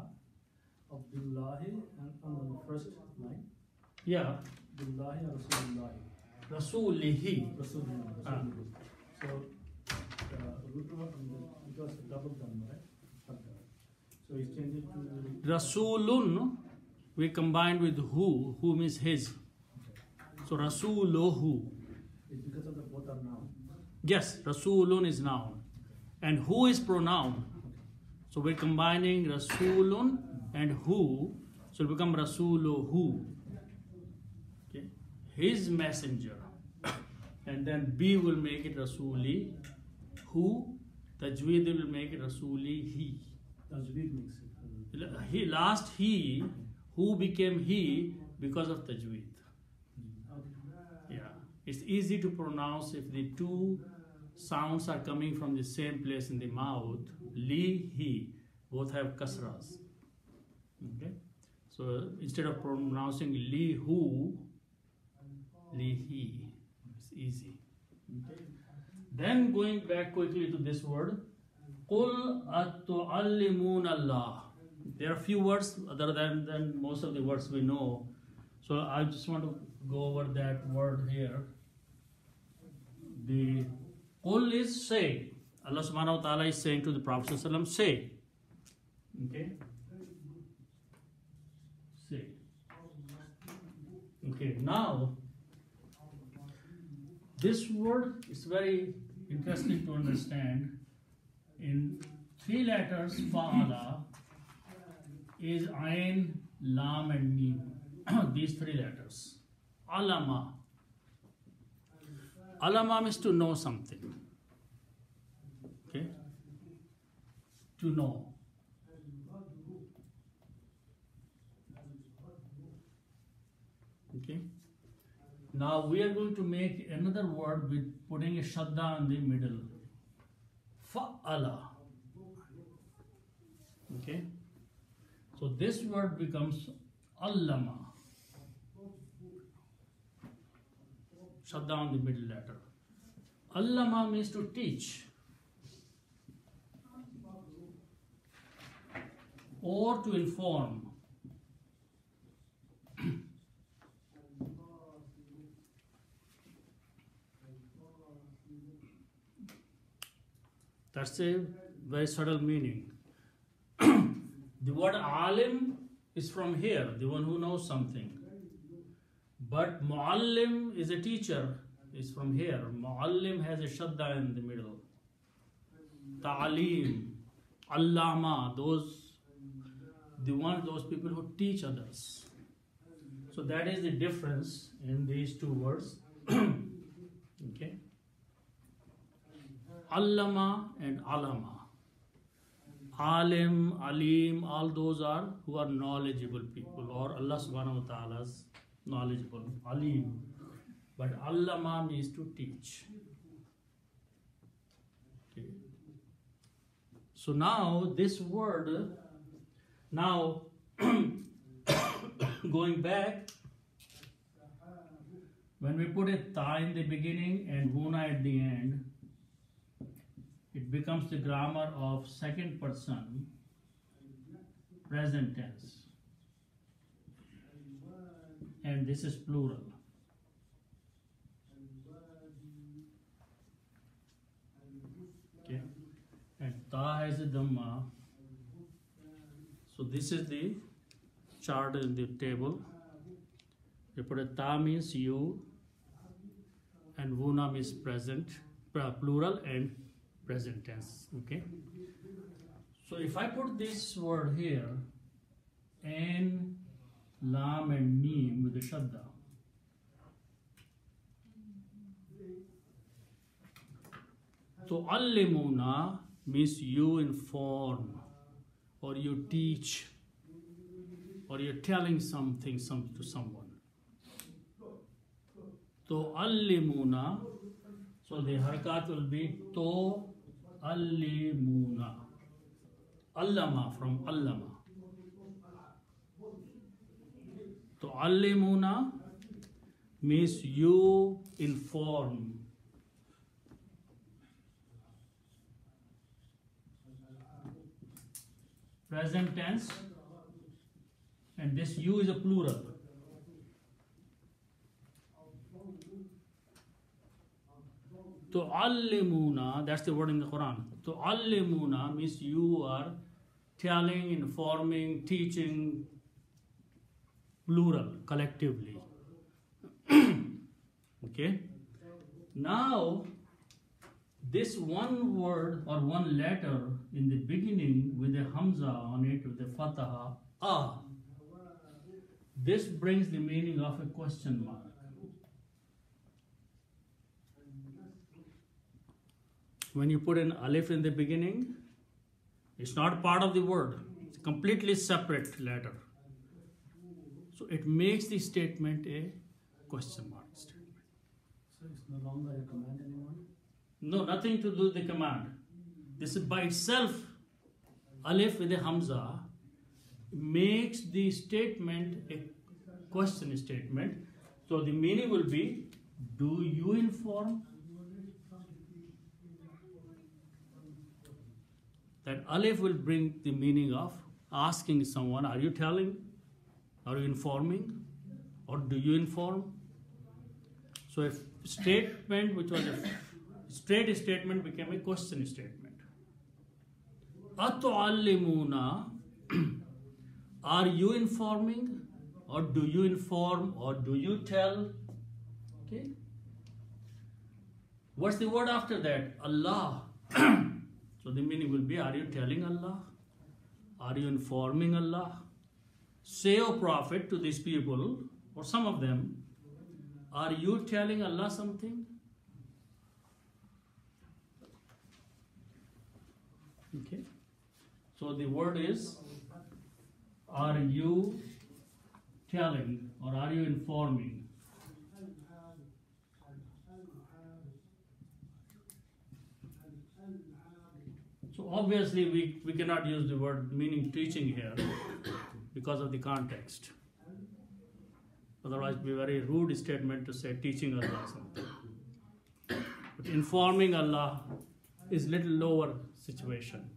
of Billahi and on the first line. yeah, Billahi and Rasulullah. Rasulihi. Rasulullah. So the root word because the double Dhamma, right? So it's changed to Rasulun, we combined with who means his. So Rasuluhu. it's because of the both are noun. Yes, Rasulun is noun. And who is pronoun. So we're combining Rasulun and who. So it become Rasuluhu. Okay. His messenger. And then B will make it Rasuli. Who Tajweed will make it Rasuli he. Tajweed makes it. He, who became he because of Tajweed. Yeah. It's easy to pronounce if the two sounds are coming from the same place in the mouth. Li, he, both have kasras. Okay. So instead of pronouncing li hu, li he. It's easy. Okay. Then going back quickly to this word, Qul atu'allimun Allah. There are few words other than most of the words we know. So I just want to go over that word here. The Qul is say. Allah subhanahu wa ta'ala is saying to the Prophet sallallahu alaihi wasallam, say. Okay. Say. Okay, now this word is very interesting to understand. In 3 letters, fa'ala is ayn, lam and mim. These 3 letters. Alama. Alama means to know something. Okay? To know. Okay? Now we are going to make another word with putting a shadda in the middle. Fa'ala. Okay? So this word becomes allama. Shadda on the middle letter. Allama means to teach or to inform. That's a very subtle meaning. The word alim is from here, the one who knows something. But muallim is a teacher, is from here. Muallim has a shadda in the middle. Ta'alim, allama, those people who teach others. So that is the difference in these 2 words. Okay. Allama and alama. Alim, alim, all those are who are knowledgeable people, or Allah subhanahu wa ta'ala's knowledgeable, alim. But allama means to teach. Okay. So now this word, now going back, when we put a ta in the beginning and huna at the end, it becomes the grammar of 2nd person present tense, and this is plural. Okay, and ta has a dhamma. So this is the chart in the table. You put a ta means you, and vuna means present, plural and present tense. Okay. So if I put this word here, and lam and mim with the shadda, so allimuna means you inform, or you teach, or you're telling something to someone. So allimuna, so the harakat will be to allimuna. Allama from allama. So allimuna means you inform. Present tense, and this you is a plural. Tu'allimuna, that's the word in the Quran. Tu'allimuna means you are telling, informing, teaching, plural, collectively. Okay? Now, this one word or one letter in the beginning with a hamza on it, with a fataha, this brings the meaning of a question mark. when you put an alif in the beginning, it's not part of the word. It's a completely separate letter. So it makes the statement a question mark statement. So it's no longer a command anymore? No, nothing to do with the command. This is by itself, alif with a hamza makes the statement a question statement. So the meaning will be, do you inform? That alif will bring the meaning of asking someone, are you telling? Are you informing? Or do you inform? So a statement which was a straight statement became a question statement. Atu'allimuna, are you informing? Or do you inform? Or do you tell? Okay. What's the word after that? Allah. So the meaning will be, are you telling Allah? Are you informing Allah? Say, O Prophet, to these people, or some of them, are you telling Allah something? Okay. So the word is, are you telling or are you informing? So obviously we cannot use the word meaning teaching here because of the context. Otherwise it would be a very rude statement to say teaching Allah something. But informing Allah is little lower situation,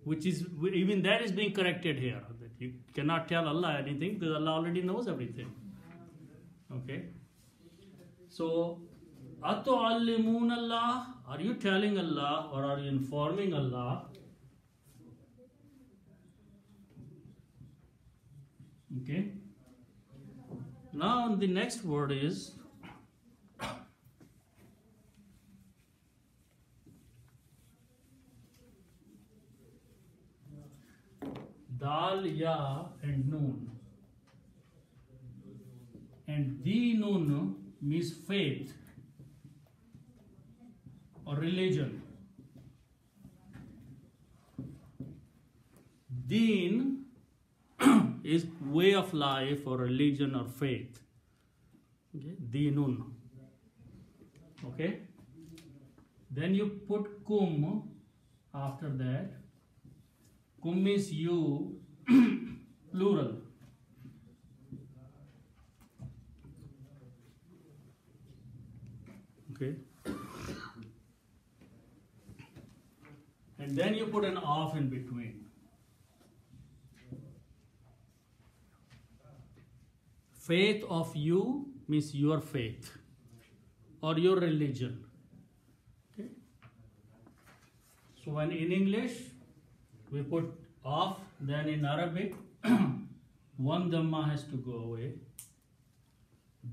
which is, even that is being corrected here. That you cannot tell Allah anything because Allah already knows everything. Okay? So, Atu'allimun Allah, are you telling Allah or are you informing Allah? Okay? Now the next word is Dal, Ya and Noon. And the Noon means faith or religion. Deen is way of life or religion or faith. Okay, Deenun. Okay. Then you put kum after that. Kum means you, plural. Okay. And then you put an off in between. Faith of you means your faith or your religion. Okay. So when in English we put off, then in Arabic one dhamma has to go away.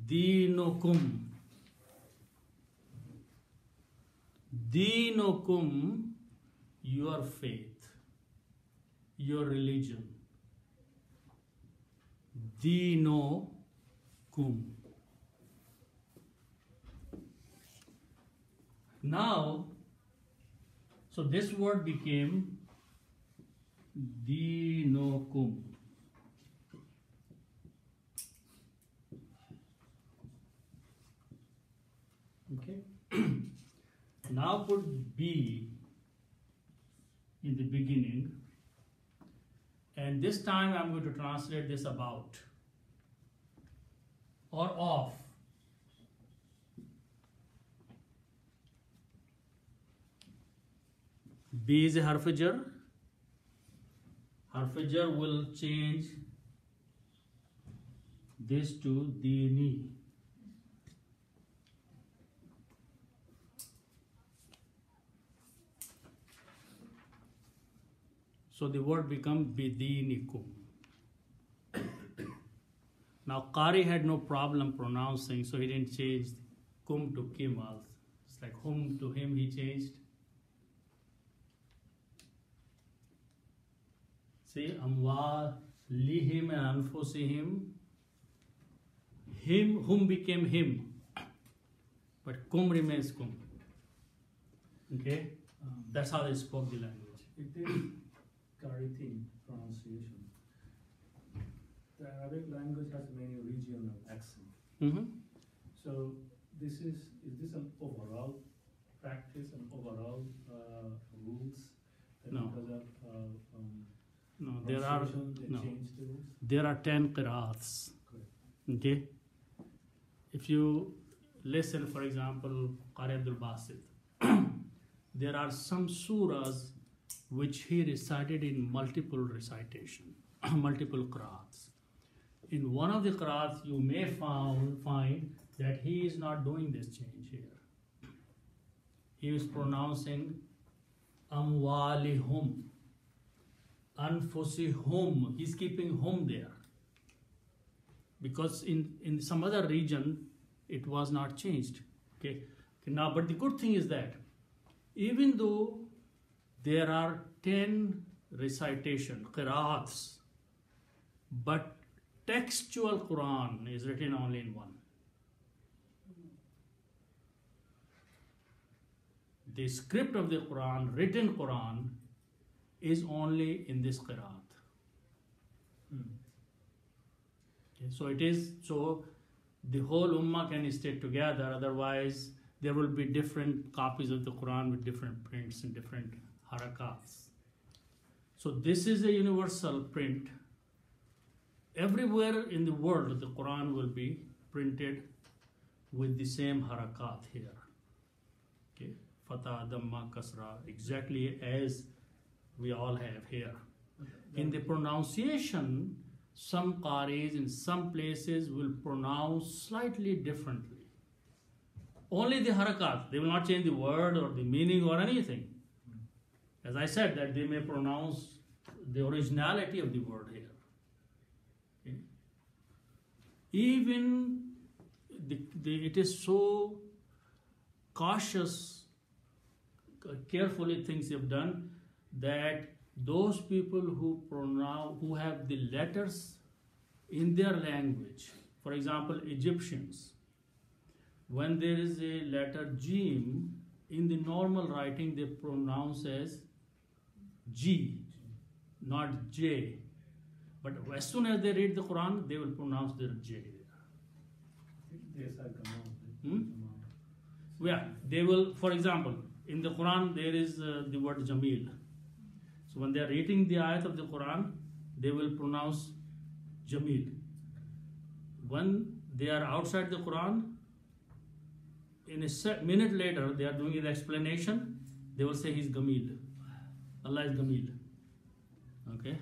Deenukum. Deenukum, your faith, your religion. Deenukum. Now, so this word became Deenukum. Okay. Now put B in the beginning, and this time I'm going to translate this about or of. B is a harf-jar. Harf-jar will change this to Deeni. So the word become Bidinikum. Now Qari had no problem pronouncing, so he didn't change kum to kim also. It's like hum to him he changed. See, amwal lihim and anfusihim. Him, hum became him, but kum remains kum. Okay. That's how they spoke the language. It is correcting pronunciation. The Arabic language has many regional accents. Mm-hmm. So is this an overall practice and overall rules? That No. Because of No, there are pronunciation, they no. change the rules? There are 10 qira'ats. Correct. Okay. If you listen, for example, Qari Abdul Basit, there are some surahs which he recited in multiple recitation, multiple qira'ats. In one of the qira'ats, you may find that he is not doing this change here. He is pronouncing amwalihum, anfusihum. He's keeping hum there. Because in some other region, it was not changed. Okay. Now, but the good thing is that even though there are 10 recitation, qira'ats, but textual Quran is written only in one. The script of the Quran, written Quran, is only in this qira'at. Okay, so it is, so the whole ummah can stay together, otherwise there will be different copies of the Quran with different prints and different harakats. So this is a universal print. Everywhere in the world, the Quran will be printed with the same harakat here. Okay, Fatah, Dhamma, Kasra, exactly as we all have here. In the pronunciation, some qaris in some places will pronounce slightly differently. Only the harakat, they will not change the word or the meaning or anything. As I said, that they may pronounce the originality of the word here. Okay. Even it is so cautious, carefully things have done, that those people who have the letters in their language, for example, Egyptians, when there is a letter Jim, in the normal writing they pronounce as G, not J. But as soon as they read the Quran, they will pronounce their J. Yeah, they will, for example, in the Quran there is the word Jamil. So when they are reading the ayat of the Quran, they will pronounce Jamil. When they are outside the Quran, in a minute later, they are doing an explanation, they will say he's Gamil. Allah is Gamil. Okay?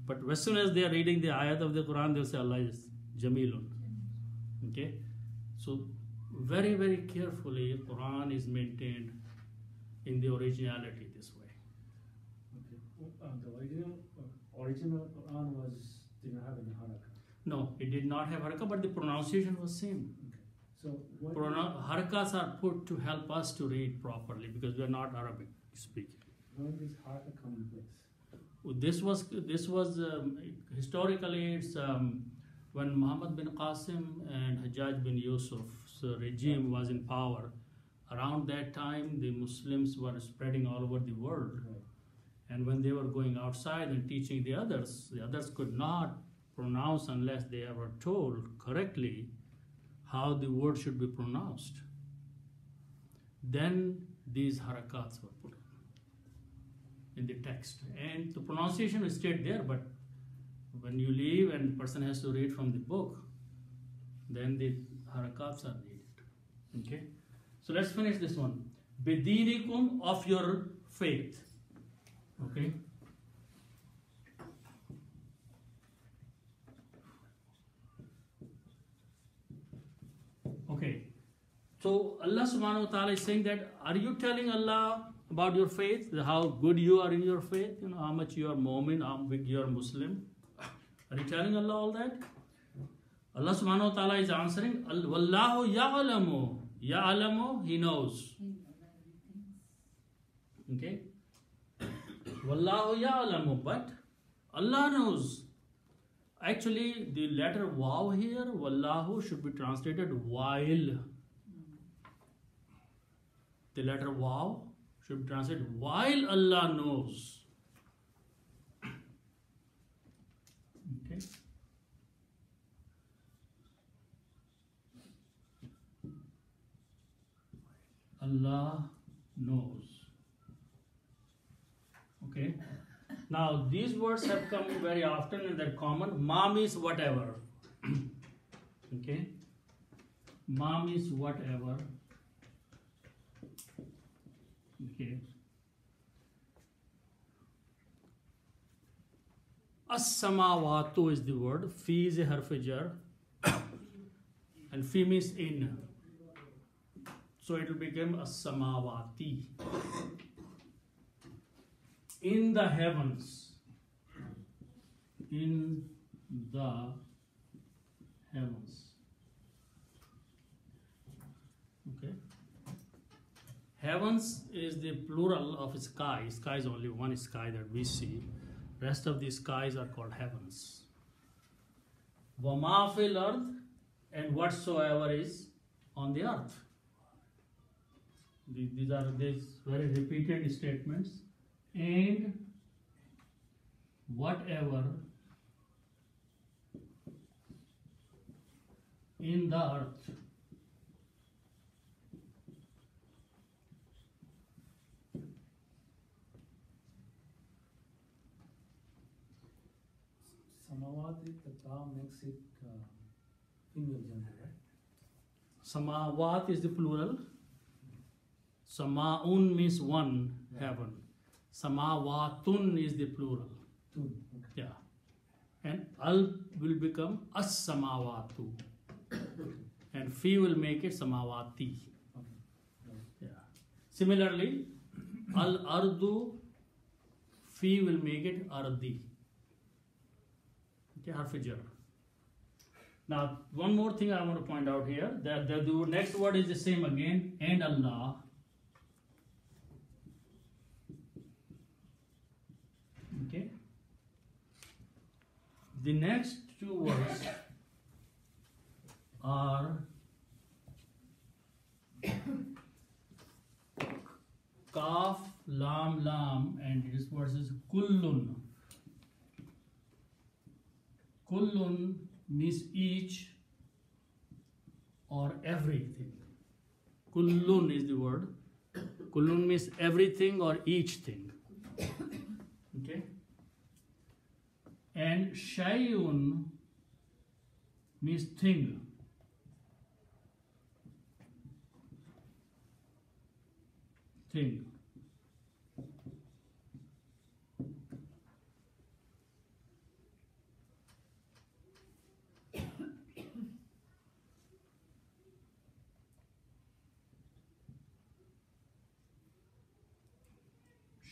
But as soon as they are reading the ayat of the Quran, they will say Allah is Jamilun. Okay? So very, very carefully, Quran is maintained in the originality this way. Okay. The original Quran didn't have any harakah. No, it did not have harakah, but the pronunciation was same. So harakahs are put to help us to read properly because we are not Arabic speaking. when did harakah come in place? This was historically it's when Muhammad bin Qasim and Hajjaj bin Yusuf's regime was in power. Around that time, the Muslims were spreading all over the world. Right. And when they were going outside and teaching the others could not pronounce unless they were told correctly how the word should be pronounced. Then these harakats were put in the text. And the pronunciation is stayed there, but when you leave and the person has to read from the book, then the harakats are needed. Okay? So let's finish this one. Bidinikum, of your faith. Okay? Okay. So Allah subhanahu wa ta'ala is saying that, are you telling Allah about your faith, how good you are in your faith, how much you are mu'min, how big you are Muslim? Are you telling Allah all that? Allah subhanahu wa ta'ala is answering, Wallahu ya'alamu. Ya'alamu, He knows. Okay? Wallahu ya'alamu, but Allah knows. Actually, the letter waw here, Wallahu, should be translated while. The letter waw should translate while Allah knows. Okay. Allah knows. Okay. Now these words have come very often and they're common. Ma means whatever. Okay. Ma means whatever. Okay. As-samawatu is the word. Fi is a harf jar. And fi means in. So it will become as-samawati. In the heavens. In the heavens. Okay. Heavens is the plural of sky. Sky is only one sky that we see. Rest of the skies are called heavens. Wama fil earth, and whatsoever is on the earth. These are these very repeated statements. And whatever in the earth. Samawat, the ta makes it female gender, right? Samawat is the plural. Samaun means one heaven. Samawatun is the plural. Two. Okay. Yeah. And al will become as-samawatu. And fi will make it samawati. Okay. Yeah. Similarly, al-ardu, fi will make it ardi. Okay, harf jar. Now, one more thing I want to point out here, that the next word is the same again, and Allah. Okay. The next two words are kaf, lam, and this word is kullun. Kullun means each or everything. Kullun is the word. Kullun means everything or each thing. Okay. And shayun means thing. Thing.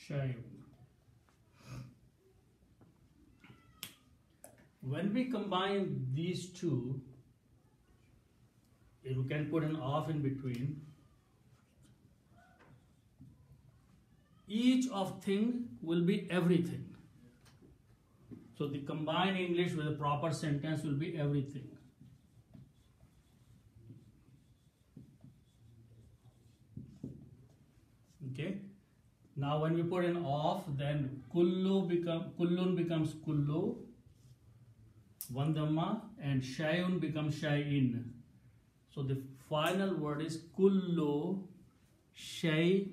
Shayun. When we combine these two, you can put an off in between. Each of thing will be everything. So the combined English with a proper sentence will be everything. Okay. Now when we put an off, then kullun becomes kullu, one dhamma, and shayun becomes shayin. So the final word is kullu shayin.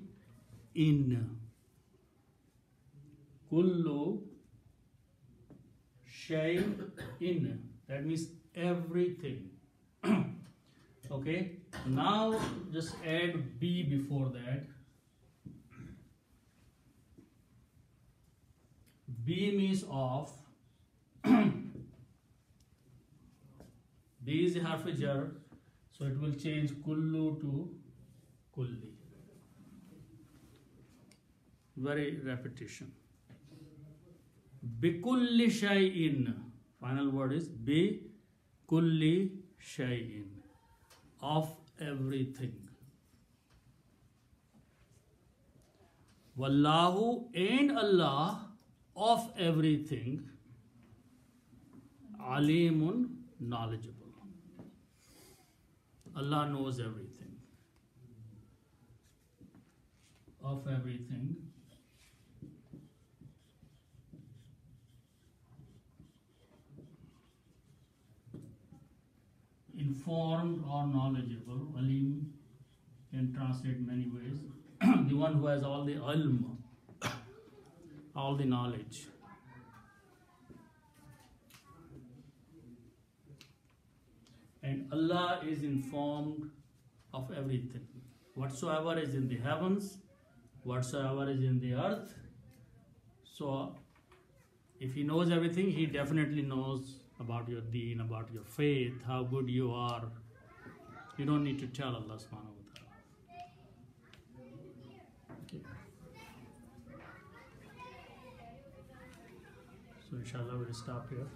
Kullu shayin. That means everything. Okay. Now just add B before that. B means of. B is a harf jar, so it will change kullu to kulli. Very repetition. Bikulli shay'in. Final word is bikulli shay'in. Of everything. Wallahu, and Allah, of everything, alimun, knowledgeable. Allah knows everything. of everything, informed or knowledgeable. Alim can translate many ways. The one who has all the ilm, all the knowledge. And Allah is informed of everything. Whatsoever is in the heavens, whatsoever is in the earth. So, if He knows everything, He definitely knows about your deen, about your faith, how good you are. You don't need to tell Allah subhanahu wa ta'ala. Okay. So inshallah we'll stop here.